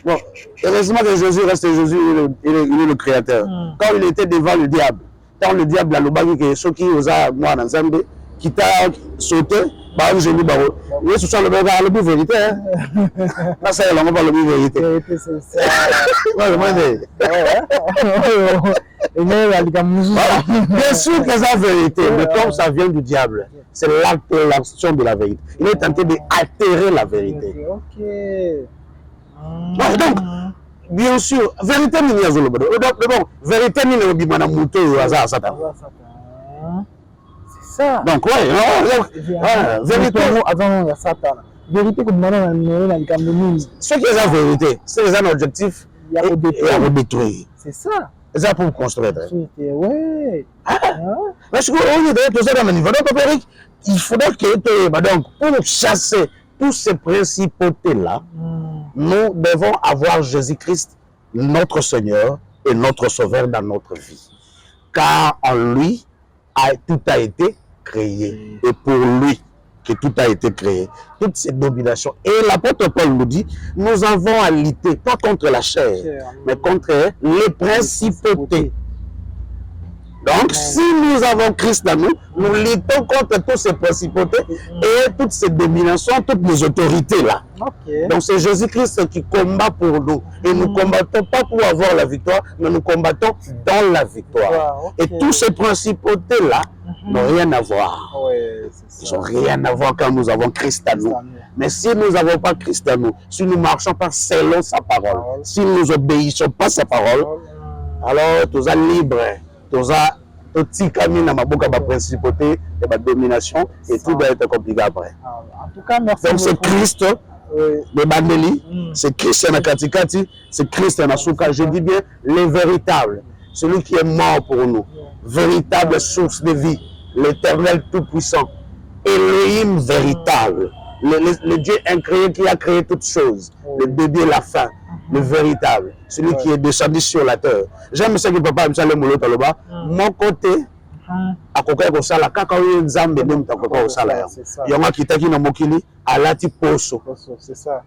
Bon, heureusement que Jésus reste Jésus, il est le créateur. Quand il était devant le diable, quand le diable a l'obagi que ceux qui osent moi dans Zambé, qui t'a sauté, bah je dis bah oui ce soit le vérité. Là ça on va pas le vérité. C'est ça. Bien sûr que c'est la vérité, mais comme ça vient du diable, c'est l'altération de la vérité. Il est tenté d'altérer la vérité. Ok. Donc, bien sûr, vérité ni yazolo bado. Bon, vérité ni le bimana muto aza satan. C'est ça. Donc ouais, vérité avant il y a satan. Vérité comme maintenant on a le ce qui est la vérité, c'est un objectif et à détruire. C'est ça. C'est ça pour construire. Ouais. Parce que au lieu de tout ça dans le niveau, donc il faudrait que donc pour chasser tous ces principautés-là, nous devons avoir Jésus-Christ, notre Seigneur et notre Sauveur dans notre vie. Car en lui, tout a été créé. Et pour lui que tout a été créé. Toutes ces dominations. Et l'apôtre Paul nous dit, nous avons à lutter, pas contre la chair, mais contre les principautés. Donc, si nous avons Christ dans nous, nous luttons contre toutes ces principautés et toutes ces dominations, toutes les autorités là. Donc, c'est Jésus-Christ qui combat pour nous. Et nous ne combattons pas pour avoir la victoire, mais nous combattons dans la victoire. Et toutes ces principautés là n'ont rien à voir. Ils n'ont rien à voir quand nous avons Christ à nous. Mais si nous n'avons pas Christ à nous, si nous ne marchons pas selon sa parole, si nous n'obéissons pas sa parole, alors nous sommes libres. Tous les camions dans ma bouche à la principauté et la domination et tout doit être compliqué après. En tout cas, merci. Donc c'est Christ, le Bandeli, c'est Christ Nakatikati, c'est Christ Nasuka. Je dis bien les véritables, celui qui est mort pour nous, véritable source de vie, l'éternel tout-puissant, Elohim véritable, le Dieu incréé qui a créé toutes choses, le début et la fin. Le véritable, celui qui est descendu sur la terre. J'aime ce que papa me dit mon côté, à côté de ça, la cacahuète Nzambe même ta côté de ça là. Il y a qui t'a qui n'a mokili à la poso. C'est ça.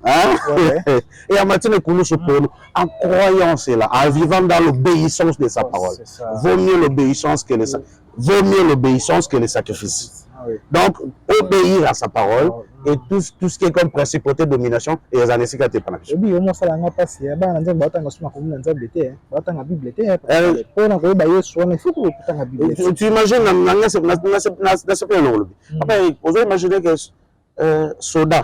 Et à matin pour nous en croyant cela, en vivant dans l'obéissance de sa parole. Vaut mieux l'obéissance que les sacrifices. Donc, obéir à sa parole et tout ce qui est comme principauté, domination et les années qui ont été panachées. Tu imagines, vous imaginez que soda,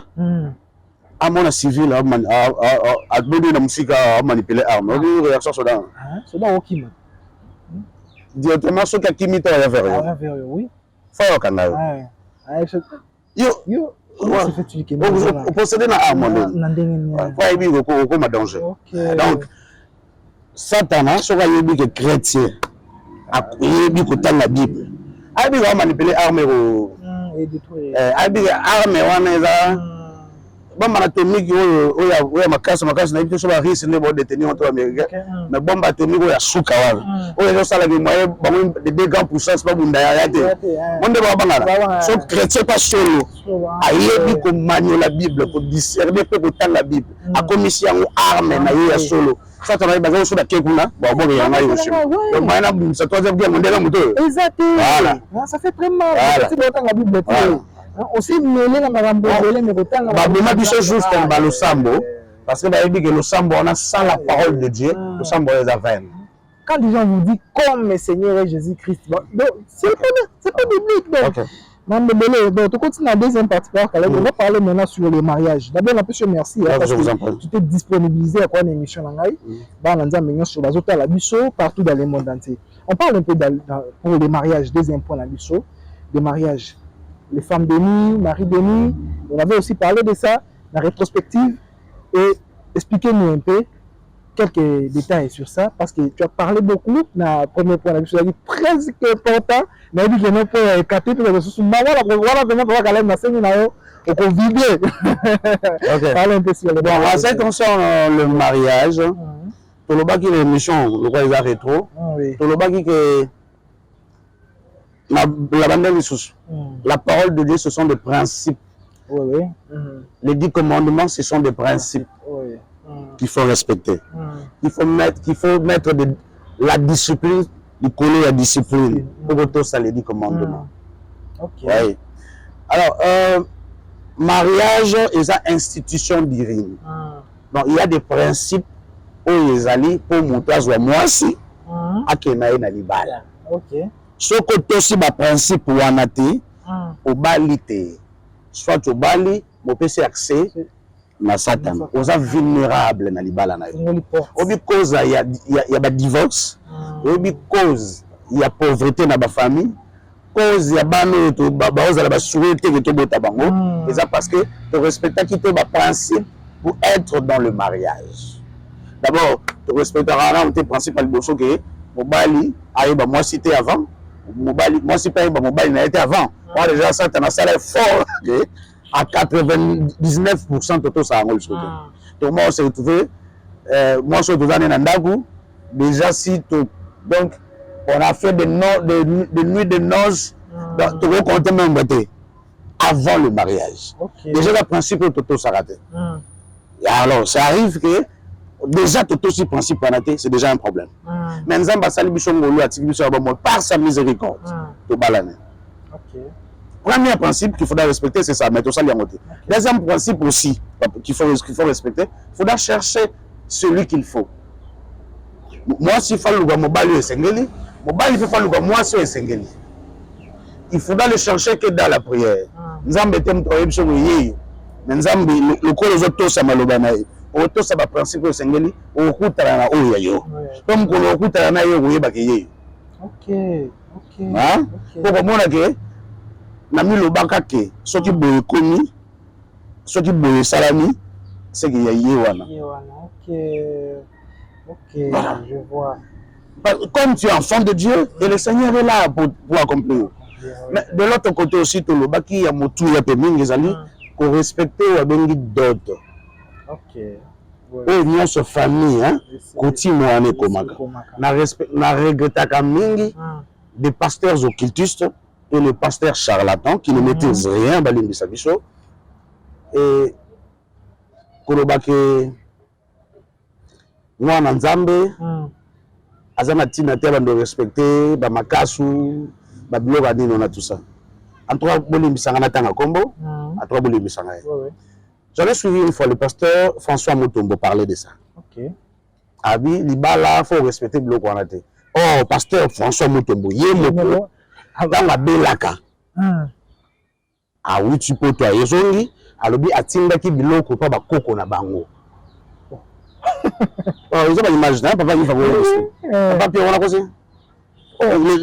à mon civil, à donner la musique à manipuler l'arme. On dit réaction soda. Soda au Kim. Directement, ce qui a qui m'était à vers oui. Fort canal. Yo, vous possédez une arme. Il y a un danger. Donc, Satan, ce qu'il y a chrétien, il y a la Bible. Il y a manipuler l'arme. Il y a arme. Bombe atomique, il y a ma casse, na été sur la risque de détenir entre Américains. Mais bombe atomique, il y a Soukawal. Il y a ça, les moyens de dégâts puissance, pas de réalité. On ne va pas sauf chrétien pas solo. Aïe, comme manier la Bible, pour discerner, pour autant la Bible. À commission arme, il y a solo. Ça, tu as besoin de la Kekuna. Bon, il y en a aussi. Donc, moi, ça doit bien mon délai moto. Exactement. Voilà. Ça fait très mal. C'est autant la Bible. Aussi mêlé dans ma rambo, mais autant la Bible juste dans le sambo, parce que le sambo, on a sans la parole de Dieu, le sambo est à vaine. Quand les gens vous disent comme Seigneur Jésus-Christ, c'est pas biblique. Donc, tu continues la deuxième partie. On va parler maintenant sur le mariage. D'abord, on peut se remercier parce que tu t'es disponibilisé à quoi une émission sur la zone à la Bisso, partout dans le monde entier. On parle un peu pour les mariages, deuxième point la Bisso, des mariages. Les femmes de nuit, Marie de nuit, on avait aussi parlé de ça, la rétrospective, et expliquez-nous un peu quelques détails sur ça, parce que tu as parlé beaucoup dans le premier point, je dit presque important, mais il dit que nous pouvons capter toutes les ressources, voilà comment on va caler ma scène, on peut vider. Parlez un peu sur le mariage. En ce qui concerne le mariage, tout le bas qui est l'émission, le roi est rétro, tout le bas qui est La parole de Dieu, ce sont des principes. Oui, oui. Les 10 commandements, ce sont des principes qu'il faut respecter. Il faut mettre la discipline, du coller la discipline. Pour tout ça, les 10 commandements. Oui. Alors, mariage est une institution divine. Donc, il y a des principes où ils allaient pour montrer à moi aussi à Kenaï na libala. Ce que aussi ma principe pour anati au balité. Soit au bali, mon PC accès na Satan. Aux vulnérables na libala na. Obi cause il y a des divorce. Obi cause il y a pauvreté dans la famille. Cause il y a bano to baoza la basouete que to bota bango. Et ça parce que tu respectes qui te ba principe pour être dans le mariage. D'abord, tu respecteras tes principes que Mobali arrive à moi cité avant. Mobali, moi si pas Mobali n'a été avant. Moi déjà ça t'as un salaire fort à 99% de tout ça en gros. Donc moi on s'est retrouvé moi je suis retrouvé en Nandagu déjà si donc on a fait des nuits de noces donc tu veux compter même avant le mariage. Déjà le principe de tout ça raté. Alors ça arrive que déjà tout aussi principe c'est déjà un problème. Mais nous avons par sa miséricorde. Premier principe qu'il faudra respecter, c'est ça. Mais tout ça, il y a monté. Deuxième principe aussi qu'il faut respecter, il faudra chercher celui qu'il faut. Moi, si il faut le mobile et sengeli, mobile il faut le moi c'est sengeli. Il faudra le chercher que dans la prière. Nous avons été mais nous avons le corps des autres ça malobanaï. Auto ça va principe au sengeli au kutara na oya yo comme ko lo kutara na yo yeba ke ye hein pour mona ke na mi lo baka ke soki boye komi soki boye salami c'est que ye wana voilà. Je vois comme tu es enfant de Dieu et le Seigneur est là pour accomplir. Mais de l'autre côté aussi to lo baki ya motu ya pe mingi zali ko respecter wa bengi d'autres. Oui, nous sommes famille, hein. Continue à na regrettaka mingi des pasteurs occultistes et les pasteurs charlatans qui ne maîtrisent rien balimbi sabiso et kolobake mwana nzambe azana tina te bando respecter ba makasu ba biloka dino na tout ça. En tout cas bolimbi sangana tanga kombo, en tout cas bolimbi sangana. J'en ai suivi une fois le pasteur François Mutombo parler de ça. Abi, libala, faut respecter le Kwanate. Oh, pasteur François Mutombo, yemoko, dans la belaka. Ah oui, tu peux toi, yezongi, alobi atinda ki biloko pa ba koko na bango. Oh, ils ont pas l'image, hein, papa, il faut rester. Papa, puis on a causé.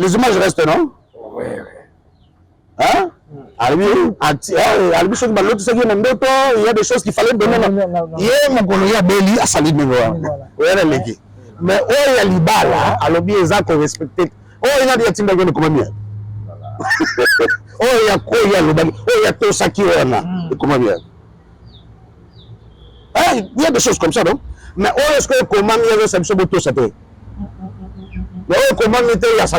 Les images restent, non? Oui, oui. Hein? Il y a des choses qu'il fallait donner. Il y a Béli à Salid mais oh, il y a Libala, à l'objet exact qu'on respecte. Oh, il y a des teams de comment bien. Oh, il y a quoi, il y a le oh, il y a tout ça qui est là. Comment bien. Il y a des choses comme ça, non? Mais oh, est-ce que comment il y a ça me semble tout ça? Mais oh, comment il y a ça?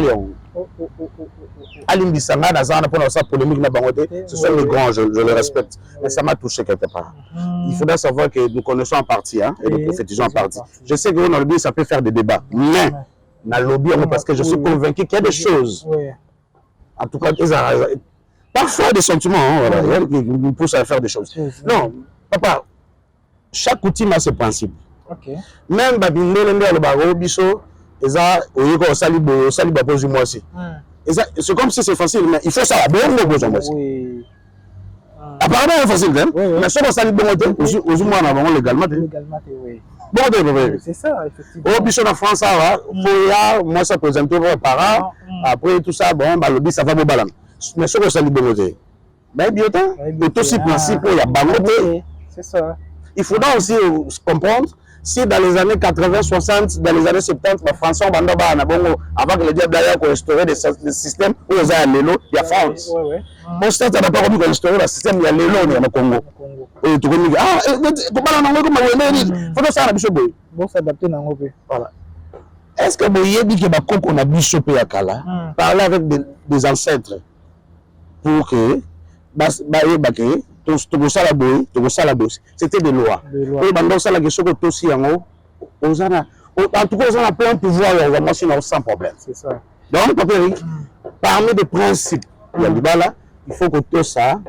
Alim Bissanga, pour sa polémique, ce sont les grands, je le respecte. Mais ça m'a touché quelque part. Il faudra savoir que nous connaissons en partie, hein, et nous prophétisons en partie. Je sais que dans le lobby, ça peut faire des débats. Mais, dans le lobby, parce que je suis convaincu qu'il y a des choses. En tout cas, parfois des sentiments, hein, qui nous poussent à faire des choses. Non, papa, chaque outil a ses principes. Même Babindé, le barreau, Bisso, c'est comme si c'est facile, mais il faut ça. Oui. Apparemment, c'est facile, hein? Mais si on s'allie bon, aux humains en avant légalement. Bon, c'est ça, effectivement. Au bichon en France, moi, ça présente aux parents. Après tout ça, bon, le bis, ça va au ballon. Mais si on s'allie bon, mais bien, tout aussi principe, il y a ballon. C'est ça. Il faudra aussi comprendre. Si dans les années 80, 60, dans les années 70, François Bandoba, avant que le diable d'ailleurs ait restauré des systèmes où il y a l'élo, il y a France. Bon, c'est n'a pas envie de restaurer le système, il y a l'élo, il y a le Congo. Et tu connais, il faut s'adapter dans le Voilà. est-ce que vous avez dit que bakoko na biso pe yakala parler avec des ancêtres pour que c'était des lois. Et pendant ça la question que aussi en haut en tout cas on a plein pouvoir sans problème. C'est ça. Donc Papa Eric, parmi les principes il y a là, il faut que tout ça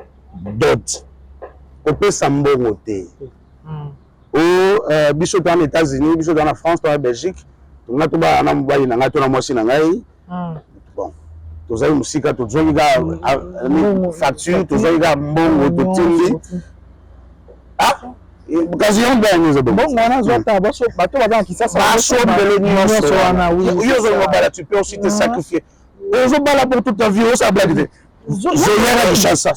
dote. On peut s'embongoter. Ou biso dans les États-Unis, biso dans la France, dans la Belgique, on a tout bas en amboui na ngato na mosi na ngai. Bon. Tous les musiques, tous les gars, facture, tous les gars, bon, tout ah, occasion bien nous bon, on a zota, bateau va qui ça, tu peux aussi te sacrifier. On se bat pour toute ta vie, on s'ablague. Je viens de chasser.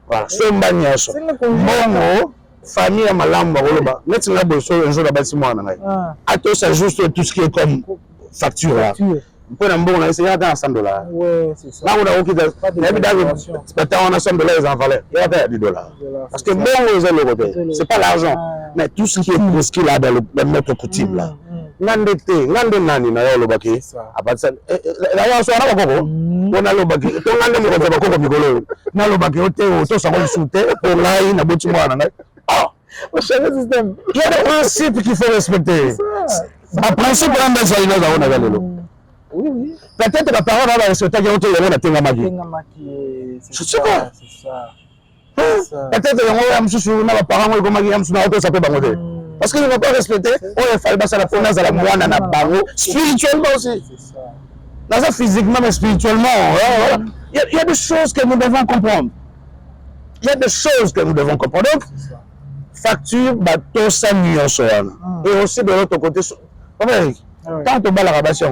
Voilà, c'est bon, famille à Malamba, maintenant un jour bâtiment. Attends, ça juste tout ce qui est comme facture là. Pour un bon, on a essayé dans $100. Ouais, c'est ça. Là, on a aucun on a $100 en valeur. Il y a $10. Parce que bon, c'est pas l'argent, mais tout ce qui est prescrit là dans notre coutume là. Nandete, nani na yo lobaki. Abatsa. Là, on a bakoko. On a lobaki. To ngande mo ko bakoko mikolo. Na lobaki o to sango soute pour là na botu mwana na. Ah, au système. Il y a des principes qu'il faut respecter. Le principe on a ça on a lelo. Oui, oui. Peut-être la parole va respecter que on te yona tengamaki. C'est ça. C'est ça. Peut-être on a msusu na parents ko magi amsu na auto ça peut bangote. Parce qu'ils ne vont pas respecter, on fait la promenade à la moine à la barreau, spirituellement aussi. C'est ça. Dans ça, physiquement, mais spirituellement, il y a des choses que nous devons comprendre. Il y a des choses que nous devons comprendre. Donc, facture, bateau, ça nuance. Et aussi de l'autre côté, quand on bat la rabation,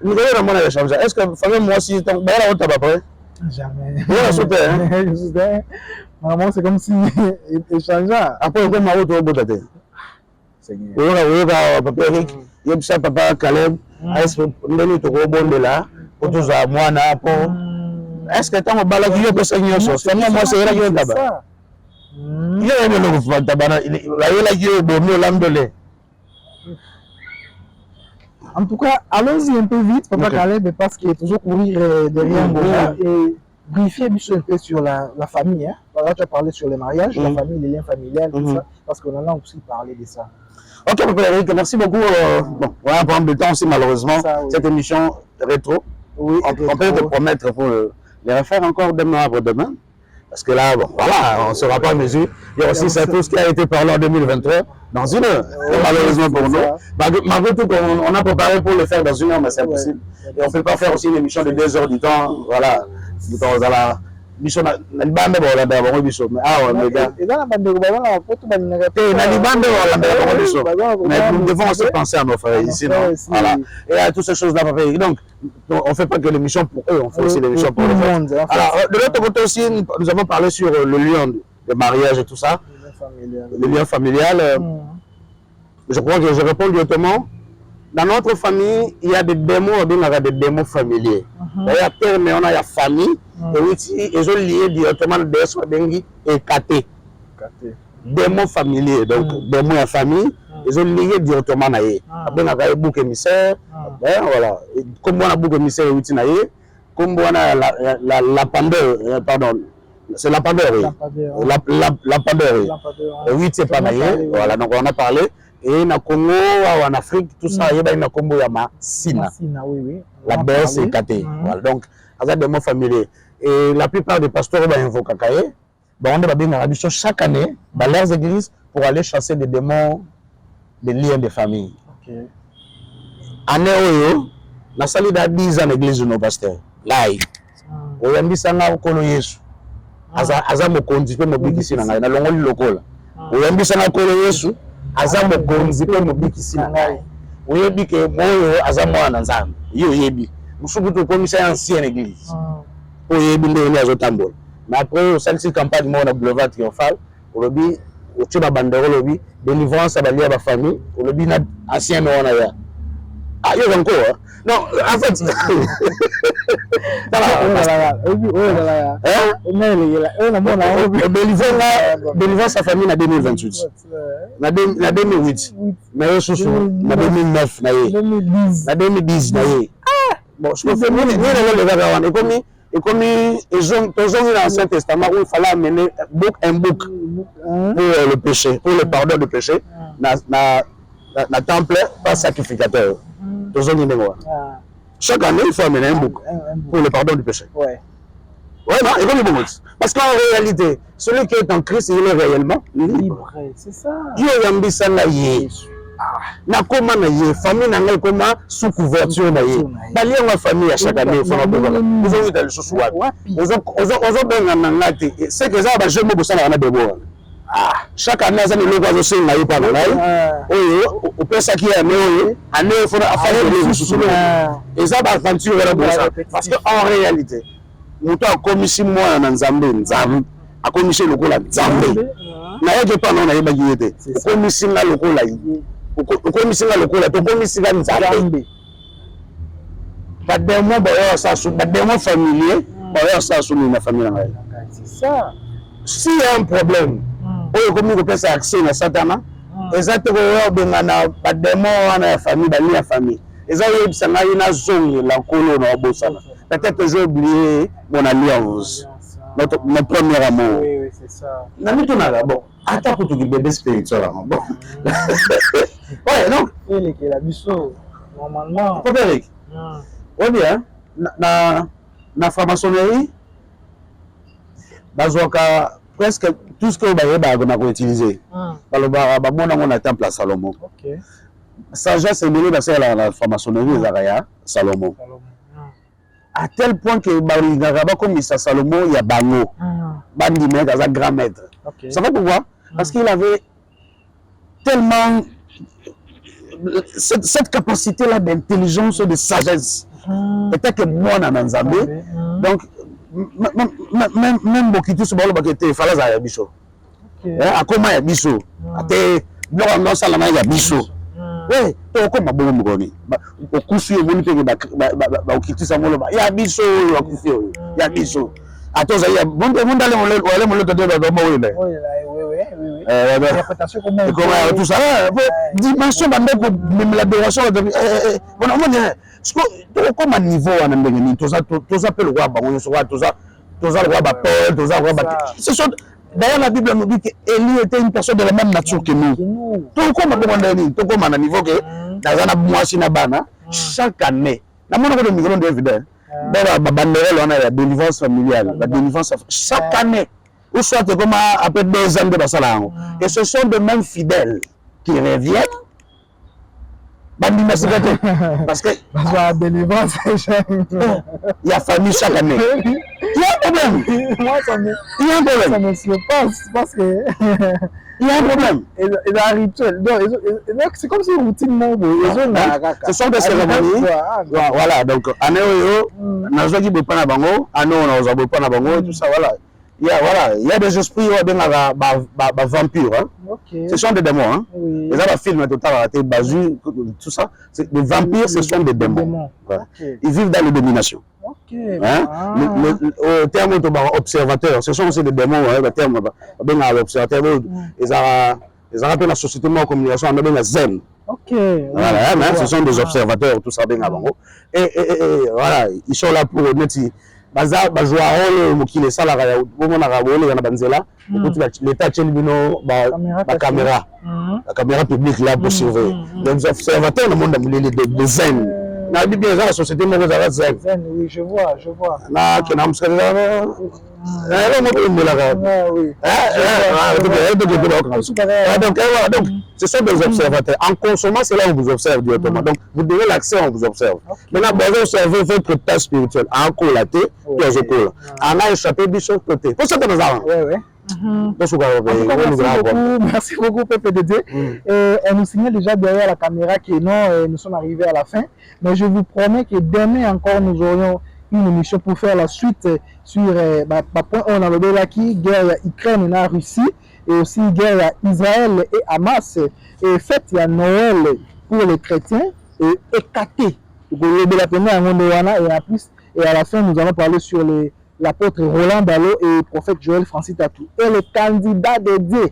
nous devons demander à changer. Est-ce que, famille, moi aussi, tu as un tabac? Jamais. Oui, vraiment, c'est comme si échangeant. Après, on a autre bout de oui, Papa Eric, il y a ça, Papa Caleb, est-ce que nous avons un bon de là, pour tous à moi, est-ce que tu as un balai de Seigneur? Moi, c'est là qui est là-bas. Il y a un tabac, il y a un bon l'amdolé. En tout cas, allons-y un peu vite, Papa Caleb, parce qu'il est toujours courir derrière moi et briefer un peu sur la famille. Hein. Là, tu as parlé sur les mariages, la famille, les liens familiales, tout ça, parce qu'on en a aussi parlé de ça. Ok, Papa Eric, merci beaucoup. Bon, on va prendre le temps aussi, malheureusement, cette émission rétro. Oui, on peut te promettre pour les refaire encore demain après-demain. Parce que là, bon, voilà, on ne sera pas en mesure. Il y a aussi tout ce qui a été parlé en 2023 dans une heure, malheureusement pour nous. Malgré tout, on a préparé pour le faire dans une heure, mais c'est impossible. Et on ne peut pas faire aussi une émission de 2 heures du temps. Voilà, du temps, voilà. Biso na libande wala da bango biso mais mais gars et dans la bande ko bana poto bana na libande wala da bango biso mais nous devons aussi penser à nos frères ici non voilà et à toutes ces choses là donc on fait pas que l'émission pour eux on fait aussi l'émission pour le monde. Alors de l'autre côté aussi nous avons parlé sur le lien de mariage et tout ça le lien familial je crois que je réponds directement. Dans notre famille, il y a des démons, il y a des démons familiers. Il y a père, mais on a la famille. Et oui, ils ont lié directement des Swadengi et Kate. Démons familiers, donc démons et famille, ils ont lié directement. Après, on a un bouc émissaire. Voilà. Comme on a un bouc émissaire, comme on a la pandeur, pardon, c'est la pandeur, oui. La pandeur, oui. Oui, c'est pas naïe. Voilà, donc on a parlé. Et na Congo, en Afrique, tout ça, il y a une combo yama Sina. La belle, c'est Kate. Voilà, donc, avec des mots familiers. Et la plupart des pasteurs invoquent Kakaye. On a bien une chaque année dans leurs églises pour aller chasser des démons, des liens de famille. Année où na sali da 10 ans l'église de nos pasteurs. Là, on a mis ça là au colo Yesu. Aza mokonzi pe mobikisi na ngai na longoli lokola. On a mis ça là au colo Yesu. Aza mokonzi pe mobikisi na ngai. Oyebi ke moyo aza mwana nzambe. Yo yebi. Musubutu komisa ancienne église. Oyebi ndenge azotambola. Mais après celle-ci campagne moi na boulevard triomphal, olobi otiba bandero lobi délivrance à balia ba famille, olobi na ancien wana ya. Ah, il y a encore. Non, en fait. Délivrance sa famille en 2028. En 2008. Mais en 2009. En 2010. Bon, je peux faire et comme ils ont dans l'Ancien Testament où il fallait amener un bouc pour le péché, pour le pardon du péché, dans temple, pas sacrificateur. Chaque année, il faut amener un bouc pour le pardon du péché. Ouais, non, il faut le bon. Parce qu'en réalité, celui qui est en Christ, il est réellement libre. C'est ça. Dieu a mis ça là. Na comment na ye famille na ngai comment sous couverture na ye bali ma famille à chaque année il faut ils ont eu dans le sous ils ont bien ngati c'est que ça ba je me bossa na debo chaque année ça ne logo zo na ye pas na oyo o pesa qui est année il faut faire les sous et ça ba aventure la bossa parce que en réalité muto a commis moi na nzambe a commis lokola nzambe na ye pas na ye ba yete commis na lokola ukomisinga lokola tokomisinga nzambe bademo boyo sasu bademo familier boyo sasu na famille ngai c'est ça si y a un problème oyo komi ko pesa accès na satana exactement oyo bengana bademo wana ya famille bani ya famille eza oyo bisanga ina zongi la kolo na bosana peut-être j'ai oublié mon alliance notre premier amour oui c'est ça na mitona bon attends pour tout bébé spirituel bon ouais donc il est la biso normalement Frédéric ouais bien na franc-maçonnerie bazwaka presque tout ce que vous avez utiliser baloba ba mona ngona temple à Salomon OK sagesse est mêlée dans la franc-maçonnerie Zachaya Salomon à tel point que balingaka ba comme ça Salomon ya bango bandi maître za grand maître ça va pourquoi parce qu'il avait tellement cette capacité-là d'intelligence et de sagesse. Peut-être que moi, dans Nzambe, donc, même beaucoup de choses, il fallait à Yabiso. À comment Yabiso? Non, ça, il y a Yabiso. Oui, comme bon mugoni. Au coup sur le monde, il y a Yabiso, il y a Yabiso. Attends, il y a bon monde d'aller interprétation comment tout ça dimension même l'adoration bon on est comme niveau on ndenge tout ça peut le roi bango so tout ça le roi Paul tout ça roi d'ailleurs la Bible nous dit que Élie était une personne de la même nature que nous tout comme bon ndenge tout comme à niveau que dans un mois sina bana chaque année na mon ko micro de évident bandérole on a la délivrance familiale la délivrance chaque année ou soit comme après 2 ans de Bassalango. Et ce sont de mêmes fidèles qui reviennent. Parce que la délivrance, il y a famille chaque année. Il y a un problème. Moi, il y a un problème. Ça me surpasse parce que il y a un problème. Et un rituel. Donc, c'est comme si routinement, ce sont des cérémonies. Voilà, donc, année nazoki bopana bango, année on a bopana bango, tout ça, voilà. Il y a des esprits vampires. Hein. Okay. Ce sont des démons. Hein. Oui. Les autres films total Bazu, tout ça. Les vampires, ce sont des démons. Okay. Ils vivent dans les dominations. Okay. Hein? Au terme observateur, ce sont aussi des démons. Le terme observateur, ils rappellent la société de communication en mode zen. Voilà, hein, ce sont des observateurs, tout ça bien avant. Et voilà, ils sont là pour mettre. Baza bazwa rôle mokile sala ya bomona ga bole na banzela l'état tchelibino ba caméra la caméra publique là pour surveiller les observateurs le monde de zen na dit bien la société mo za zen oui je vois na que na msala donc ce sont des observateurs en consommant c'est là où vous observe directement donc vous donnez l'accès on vous observe maintenant vous observez votre état spirituel en colaté puis je colle en a échappé du chaque côté pour ça que nous avons merci beaucoup PPDD. On nous signale déjà derrière la caméra que non, nous sommes arrivés à la fin. Mais je vous promets que demain encore nous aurions une émission pour faire la suite sur point on a le là qui guerre Ukraine et Russie et aussi guerre Israël et Hamas et fête il y a Noël pour les chrétiens éclaté. Et en plus, et à la fin, nous allons parler sur l'apôtre Roland Balo et le prophète Joël Francis Tatou. Et le candidat de Dieu,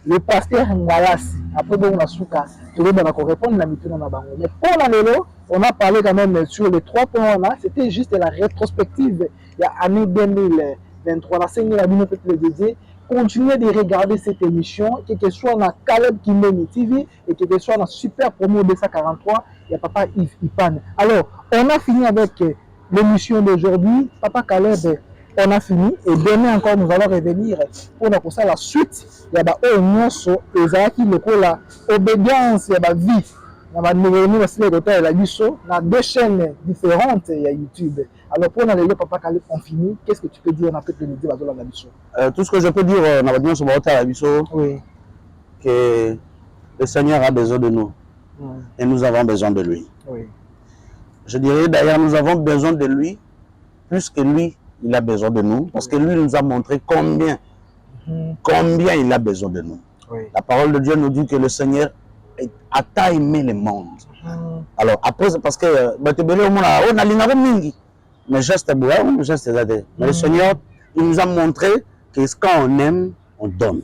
le pasteur Ngayasi. Après, on a souka. Tu veux répondre à la mais pour l'année, on a parlé quand même sur les 3 points. C'était juste la rétrospective. Il y a l'année 2023, la Seigneur a dit notre peuple de Dieu. Continuez de regarder cette émission, que ce soit dans Caleb Kimbeni TV et que ce soit dans Super Promo 243, il y a Papa Yves Ipan. Alors, on a fini avec l'émission d'aujourd'hui. Papa Caleb, on a fini. Et demain encore, nous allons revenir pour la suite. Il y a l'obédience, il y a la vie. Il y a 2 chaînes différentes il y a YouTube. Alors pour le Papa Caleb, on finit. Qu'est-ce que tu peux dire dans le métier tout ce que je peux dire dans oui. Que le Seigneur a besoin de nous et nous avons besoin de lui. Oui. Je dirais d'ailleurs nous avons besoin de lui plus que lui il a besoin de nous parce que lui nous a montré combien il a besoin de nous. Oui. La parole de Dieu nous dit que le Seigneur a aimé le monde. Alors après parce que mais geste mais le Seigneur il nous a montré que quand on aime on donne.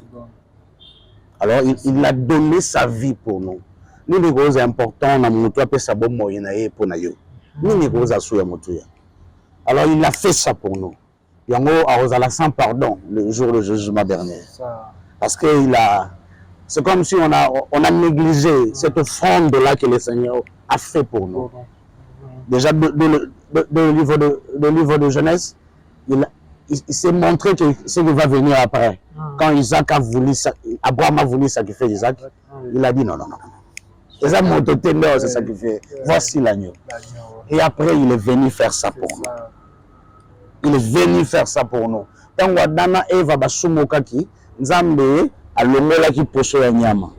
Alors il a donné sa vie pour nous. Nous les choses importantes dans mon toit ça bon moyen pour nous. Nous les choses alors il a fait ça pour nous. Yango a sans pardon le jour du jugement dernier. Parce que c'est comme si on a négligé cette offrande là que le Seigneur a fait pour nous. Déjà le livre de Genèse, il s'est montré que ce qui va venir après. Quand Isaac a voulu, Abraham a voulu sacrifier Isaac, il a dit non. Isaac m'a été c'est sacrifié. Voici l'agneau. Et après, il est venu faire ça pour nous. Il est venu faire ça pour nous. Quand Wadana Eva Basumokaki, Nzambe a longola qui poche ya nyama.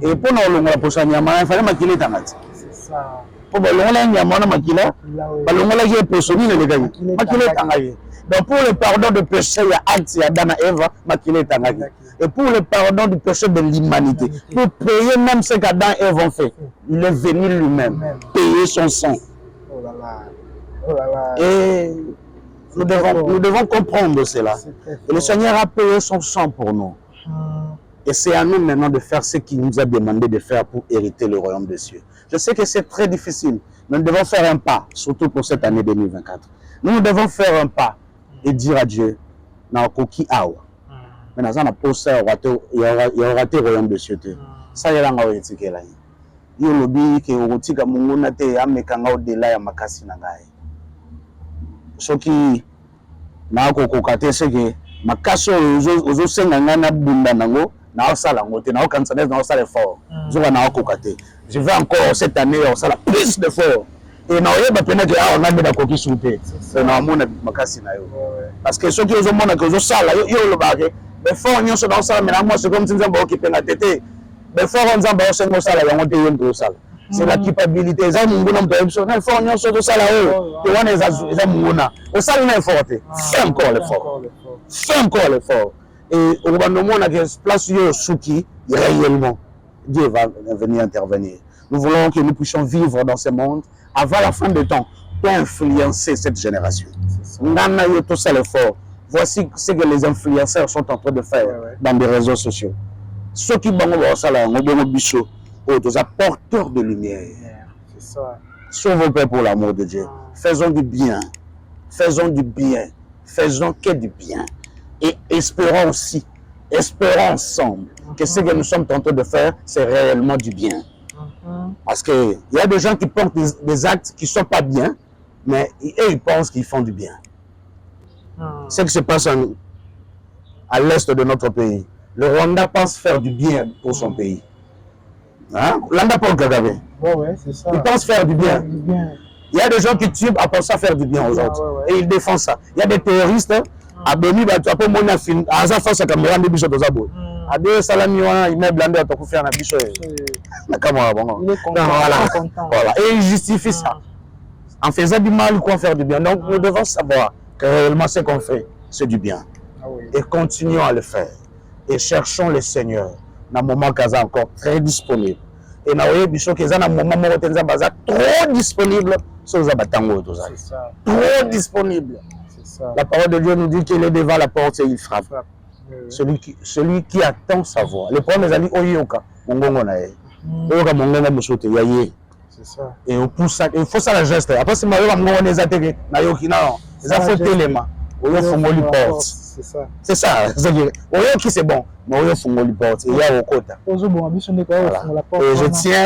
Et pour nous longola poche ya nyama, il fallait maquiller tanati. C'est ça. Pour longola nyama na makila, longola qui poche ni le gars. Maquiller tangaye. Donc pour le pardon de péché, il y a acte ya Dana Eva, maquiller tangaye. Et pour le pardon du péché de l'humanité, pour payer même ce qu'Adam et Ève ont fait, il est venu lui-même payer son sang. Oh là là. Oh là là. Et nous devons comprendre cela. Et le Seigneur a payé son sang pour nous. Et c'est à nous maintenant de faire ce qu'il nous a demandé de faire pour hériter le royaume des cieux. Je sais que c'est très difficile, mais nous devons faire un pas, surtout pour cette année 2024. Nous devons faire un pas et dire à Dieu, na koki awa. Mais dans un apostle, il y aura raté le royaume des cieux. Ça y est, on va étiqueter là. Il y a le but que on tika munguna te amekanga au-delà ya makasi na ngai. Soki na kokokate seke makaso ozo senga ngana bunda nango na osala ngote na okanisa na osala effort. Zoka na kokokate. Je vais encore cette année osala plus d'effort. Et na oyeba pena ke a on a de koki soupe. C'est na mona makasi na yo. Parce que soki ozo mona ke ozo sala yo lo bake. Effort nyonso na osala mais na moi c'est comme Nzambe okipenga tete. Effort Nzambe osengo sala yango te yo sala. C'est la culpabilité. Les gens n'ont pas besoin de faire une chose de ça là-haut. Et on est à Mouna. Au salon, on est fort. Fais encore l'effort. Fais encore l'effort. Et au gouvernement, on a place au Souki, réellement. Dieu va venir intervenir. Nous voulons que nous puissions vivre dans ce monde avant la fin du temps pour influencer cette génération. On a eu tout ça l'effort. Voici ce que les influenceurs sont en train de faire dans les réseaux sociaux. Ceux qui vont ça là, on a bichot. Aux apporteurs de lumière. C'est ça. Sauvons-nous pour l'amour de Dieu. Faisons du bien. Faisons du bien. Faisons que du bien. Et espérons aussi, espérons ensemble que ce que nous sommes tentés de faire, c'est réellement du bien. Parce qu'il y a des gens qui portent des actes qui ne sont pas bien, mais eux, ils pensent qu'ils font du bien. Ce qui se passe à l'est de notre pays. Le Rwanda pense faire du bien pour son pays. Hein? Landa Paul Kagame. C'est ça. Ils pensent faire du bien. Il y a des gens qui tuent à penser à faire du bien aux autres. Et ils défendent ça. Il y a des terroristes. À Beni, tu as pas mon film. À ça, face à caméra de Bichot Zabo. À deux salami, il met blandé à ton coup faire un Bichot. La caméra, bon. Voilà. Et ils justifient ça. En faisant du mal, quoi faire du bien. Donc, nous devons savoir que réellement ce qu'on fait, c'est du bien. Et continuons à le faire. Et cherchons le Seigneur. Dans le moment qu'elle est encore très disponible. et na oye biso que za na moment moko te nzambe aza trop disponible so za batango tozali trop disponible. La parole de Dieu nous dit qu'il est devant la porte et il frappe. Celui qui attend sa voix. Le problème est que oyoka mongongo na ye. Oyoka mongongo musote ya ye. C'est ça. Et on pousse ça, il faut ça la geste. Après c'est mayo mongongo neza teke na yoki na. Ça faut téléma. Oyo fongoli porte. C'est ça. C'est ça. Oyo qui c'est bon, mais oyo fongoli porte et ya okota. Ozo bon ambition de quoi la porte. Et je tiens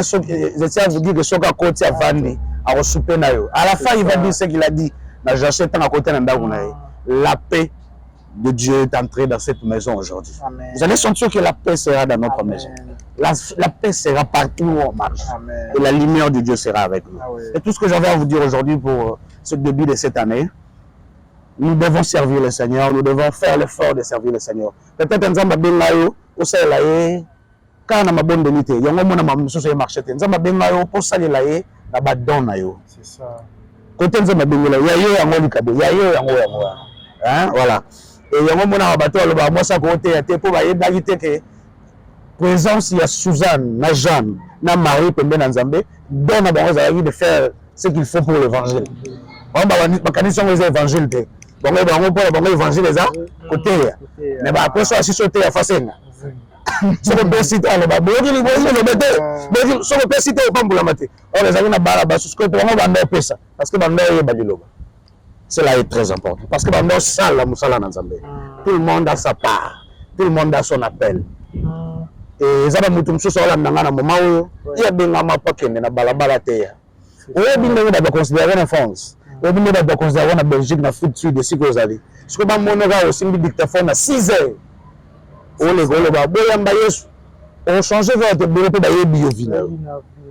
à vous dire que soka koti a vandi a resouper na yo. À la fin il va dire ce qu'il a dit. J'achète à côté la paix de Dieu est entrée dans cette maison aujourd'hui. Vous allez sentir que la paix sera dans notre maison. La paix sera partout où on marche. Et la lumière de Dieu sera avec nous. Et tout ce que j'avais à vous dire aujourd'hui pour ce début de cette année, nous devons servir le Seigneur, nous devons faire l'effort de servir le Seigneur. Peut-être que nous avons quand on a bonne bonité, il y a un chose qui marche. Nous avons pour ça les c'est ça. Côté de ma bengala, il y a eu un mot de il y a eu un mot. Hein, voilà. Et il y a un moment à bateau, moi ça côté, il pour aller d'agiter que présence il y a Suzanne, na Jeanne, na Marie, pendant dans Zambé, donne à bon de faire ce qu'il faut pour l'évangile. On va canaliser les évangiles. Bon, on va pour l'évangile les côté. Mais après ça, si sauter à face. So on peut citer le babo, il le bébé, so on peut citer au pamboula maté. On les a na bala basu que on va ndé pesa parce que bando est badiloba. Cela est très important parce que bando sala musala na Nzambe. Tout le monde a sa part, tout le monde a son appel. Et ça va mutu msusu wala ndanga na mama oyo, ya benga mapakende na balabala te ya. Oyo binde ba considérer en France. Oyo binde ba considérer na Belgique na foot sud de Sikozali. Ce que ba monoga aussi bi dictaphone à 6 heures. On change votre bureau pour bailler biovina.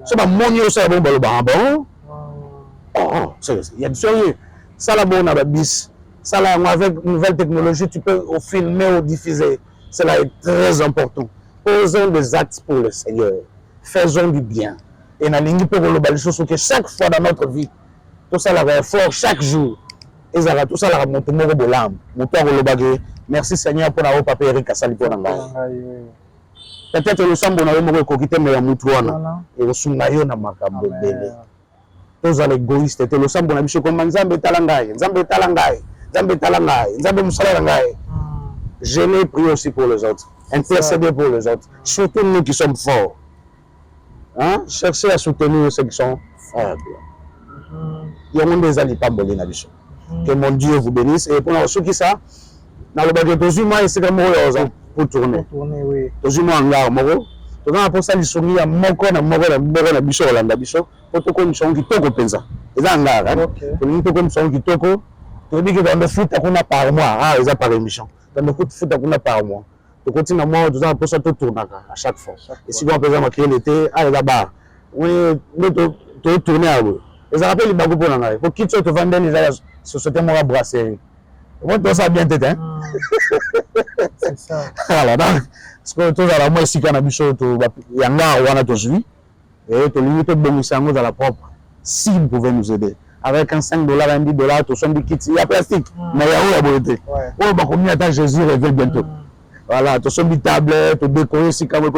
C'est pas mon yo ça bon bon. Oh, il y a sérieux. Ça la bonne à bis. Ça là avec nouvelle technologie, tu peux au filmer ou diffuser. Cela est très important. Posons des actes pour le Seigneur. Faisons du bien. Et na lingi pour le balisho que chaque fois dans notre vie, tout ça la effort chaque jour. Et ça tout ça la monte mo bolam. Moto le bagé. Merci Seigneur pour la papa Eric Asali pour ngai. Peut-être le sambo na mo ko kite me ya mutu wana. Et le sungayo na makambo bele. Tous les égoïstes te le sambo na biso comme Nzambe talangai, Nzambe talangai, Nzambe talangai, Nzambe musala ngai. Je l'ai prié aussi pour les autres, intercéder pour les autres, surtout nous qui sommes forts. Hein? Cherchez à soutenir ceux qui sont faibles. Il y a des alliés pas bolés na biso. Que mon Dieu vous bénisse et pour ceux qui ça dans le bagage toujours moi c'est comme pour tourner oui toujours moi ngao moko to na pour ça li somi ya moko na biso olanda biso pour to ko mission ki toko penza eza ngara to ni to ko mission ki toko to di que dans le foot kuna par mois ah eza par émission dans le foot kuna par mois to continue moi to za pour ça to tourner à chaque fois et si on peut vraiment créer l'été ah là-bas oui to tourner à eux les rappelle les bago pour ngai pour qui tu te vendre les société moi brasserie. Moi tout ça bien tête hein. C'est ça. Voilà donc parce que tout ça moi ici kana biso to yanga wana to jui et to limite bon sango dans la propre si vous pouvez nous aider avec un $5 un $10 to son kit il y a plastique mais il y a beauté. Oh bah combien attend Jésus révèle bientôt. Voilà to son table to décorer si comme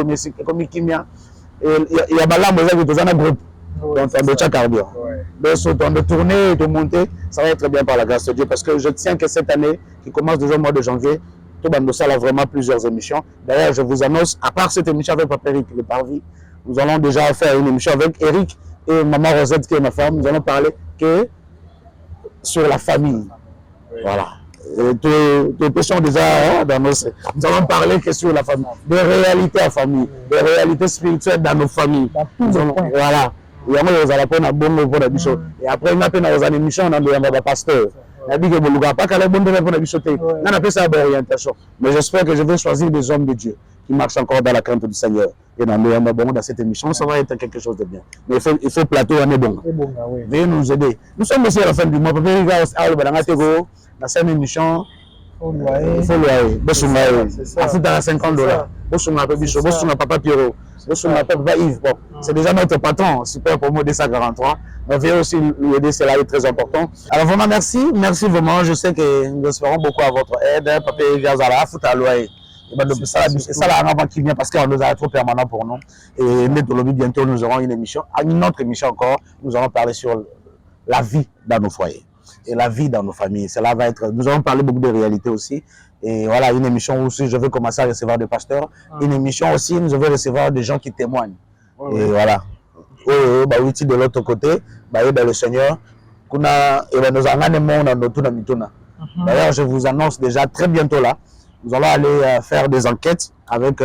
kimia et il y a balambo ça que to zana groupe. Donc, on doit cardio. Donc, on doit tourner et de monter, ça va être très bien par la grâce de Dieu. Parce que je tiens que cette année, qui commence déjà au mois de janvier, tout le monde a vraiment plusieurs émissions. D'ailleurs, je vous annonce, à part cette émission avec Papa Eric Le Parvis, nous allons déjà faire une émission avec Eric et Maman Rosette, qui est ma femme. Nous allons parler que sur la famille. Voilà. Des questions déjà dans nos... Nous allons parler que sur la famille. Des réalités à famille, des réalités spirituelles dans nos familles. Voilà. Et après, on a une émission dans le pasteur. Il a dit que vous n'avez pas qu'à la bonne pour la bichoter. On a fait ça d'orientation. Mais j'espère que je vais choisir des hommes de Dieu qui marchent encore dans la crainte du Seigneur. Et dans cette émission, ça va être quelque chose de bien. Mais il faut plateau, on est bon. Veuillez nous aider. Nous sommes aussi à la fin du mois. Dans cette émission, il faut loyer. À $50. Papa Pierrot. Papa Yves. C'est déjà notre patron, super pour moi 243. Mais veuillez aussi lui aider, cela est très important. Alors vraiment merci vraiment. Je sais que nous espérons beaucoup à votre aide. Papa Yves Zala, Fouta loyer. Et ça, là, avant qu'il vienne, parce qu'on nous a trop permanent pour nous. Et bientôt, nous aurons une autre émission encore. Nous allons parler sur la vie dans nos foyers et la vie dans nos familles. Cela va être. Nous allons parler beaucoup de réalités aussi. Et voilà, une émission aussi, je vais commencer à recevoir des pasteurs. Une émission aussi, je vais recevoir des gens qui témoignent. Et voilà. De l'autre côté, le Seigneur, nous avons d'ailleurs, je vous annonce déjà très bientôt là, nous allons aller faire des enquêtes avec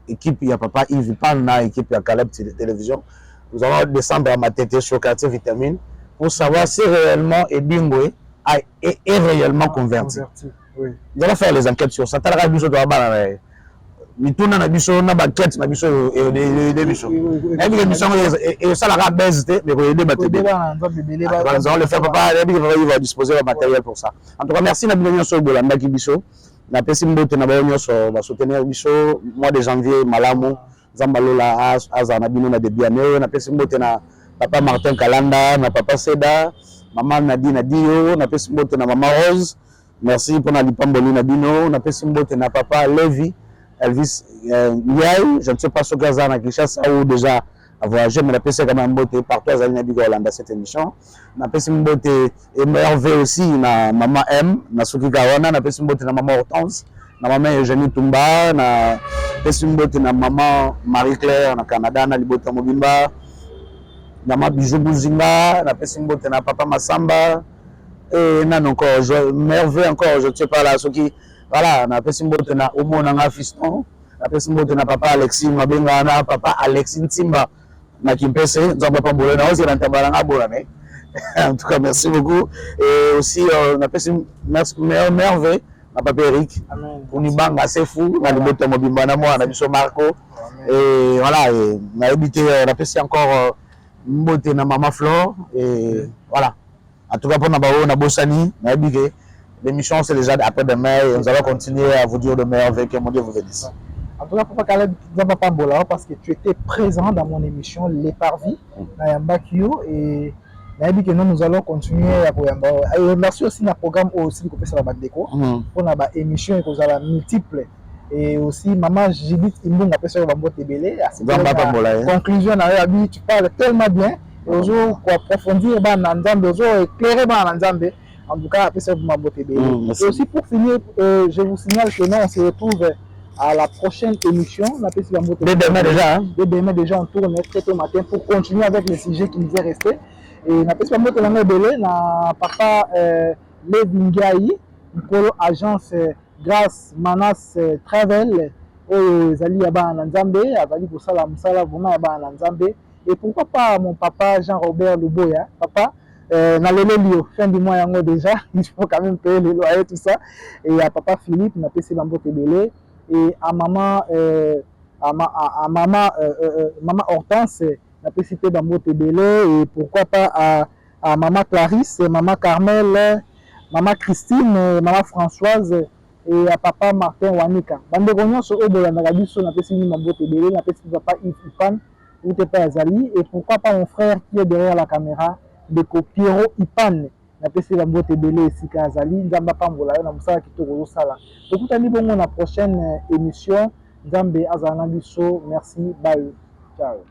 l'équipe, il y a Papa Yves Pana, équipe à Caleb Télévision. Nous allons descendre à ma tête sur le quartier Vitamine pour savoir si réellement Edingwe est réellement converti. Oui. Nous allons faire les enquêtes sur ça. Mituna na biso na banquette na biso et des biso. Et ça la baisse mais ko aider batébé. Nous allons le faire papa, il va disposer le matériel pour ça. En tout cas, merci na biso sur Bolanda ki biso. Na pesi mbote na ba nyonso ba soutenir biso mois de janvier malamu Zambalola azana bino na début année na pesi mbote na papa Martin Kalanda, na papa Seda, maman Nadine Dio, na pesi mbote na maman Rose. Merci pour na lipamboli na bino, na pesi mbote na papa Levi. Elvis Niaï, je ne sais pas ce que ça a ou déjà à voyager, mais la PC quand même beauté partout à Zalina Hollande cette émission. La PC beauté et merveille aussi, na maman M, na Suki Gawana, na PC beauté na maman Hortense, na maman Eugénie Tumba, na PC beauté na maman Marie-Claire, na Canada, na Libota Mobimba, na maman Bijou Bouzinga, na PC beauté na papa Massamba, et nan encore, merveille encore, je ne sais pas là, ce qui. Voilà, on a fait simbote na omo na fiston, on a fait simbote na papa Alexis Mabenga na papa Alexis Ntimba na Kimpese, nzamba pambole na aussi na tabalanga bolane. En tout cas, merci beaucoup. Et aussi on a fait merveille na papa Eric. Amen. Pour ni banga c'est fou, na libota mobimba na moi na biso Marco. Et voilà, on a habité on a fait encore mbote na maman Flore et voilà. En tout cas pour na bao na Bossani, na habité. L'émission, c'est déjà après-demain et nous allons continuer à vous dire de merveilles. Que mon Dieu vous bénisse. En tout cas, Papa Caleb, parce que tu étais présent dans mon émission Les Parvis, et nous allons continuer à merci aussi un programme aussi pour faire la déco pour la émission et pour la multiple et aussi maman Judith Imbunga peut faire la tébélé conclusion tu parles tellement bien et aujourd'hui pour approfondir éclairer en tout cas, après ça, vous m'avez bien. Et aussi pour finir, je vous signale que nous, on se retrouve à la prochaine émission. Dès demain déjà. Hein? Dès demain déjà, on tourne très tôt matin pour continuer avec les sujets qui nous est resté. Et on a fait papa Levingaï, pour agence Grâce Manas Travel, Zali Yaba Nzambe, Azali Boussala Moussala, Bouma Yaba Nzambe. Et pourquoi pas mon papa Jean-Robert Luboya, papa dans le lieu, fin du mois déjà, il faut quand même payer le loyer, tout ça. Et à papa Philippe, on a payé Bambo Tébélé. Et à maman, maman Hortense, on a payé Bambo Tébélé. Et pourquoi pas à maman Clarisse, maman Carmel, maman Christine, maman Françoise et à papa Martin Wanika. Bambo Gognon, sur eux de la Nagabiso, on a payé Bambo Tébélé, on a payé papa Yves Ipan, ou Tepa Azali. Et pourquoi pas mon frère qui est derrière la caméra de Piero Ipan na pesi la mbote belé sika azali nzamba pambola na musala kitoko sala ekutani bongo na prochaine émission nzambe azana biso merci bye ciao.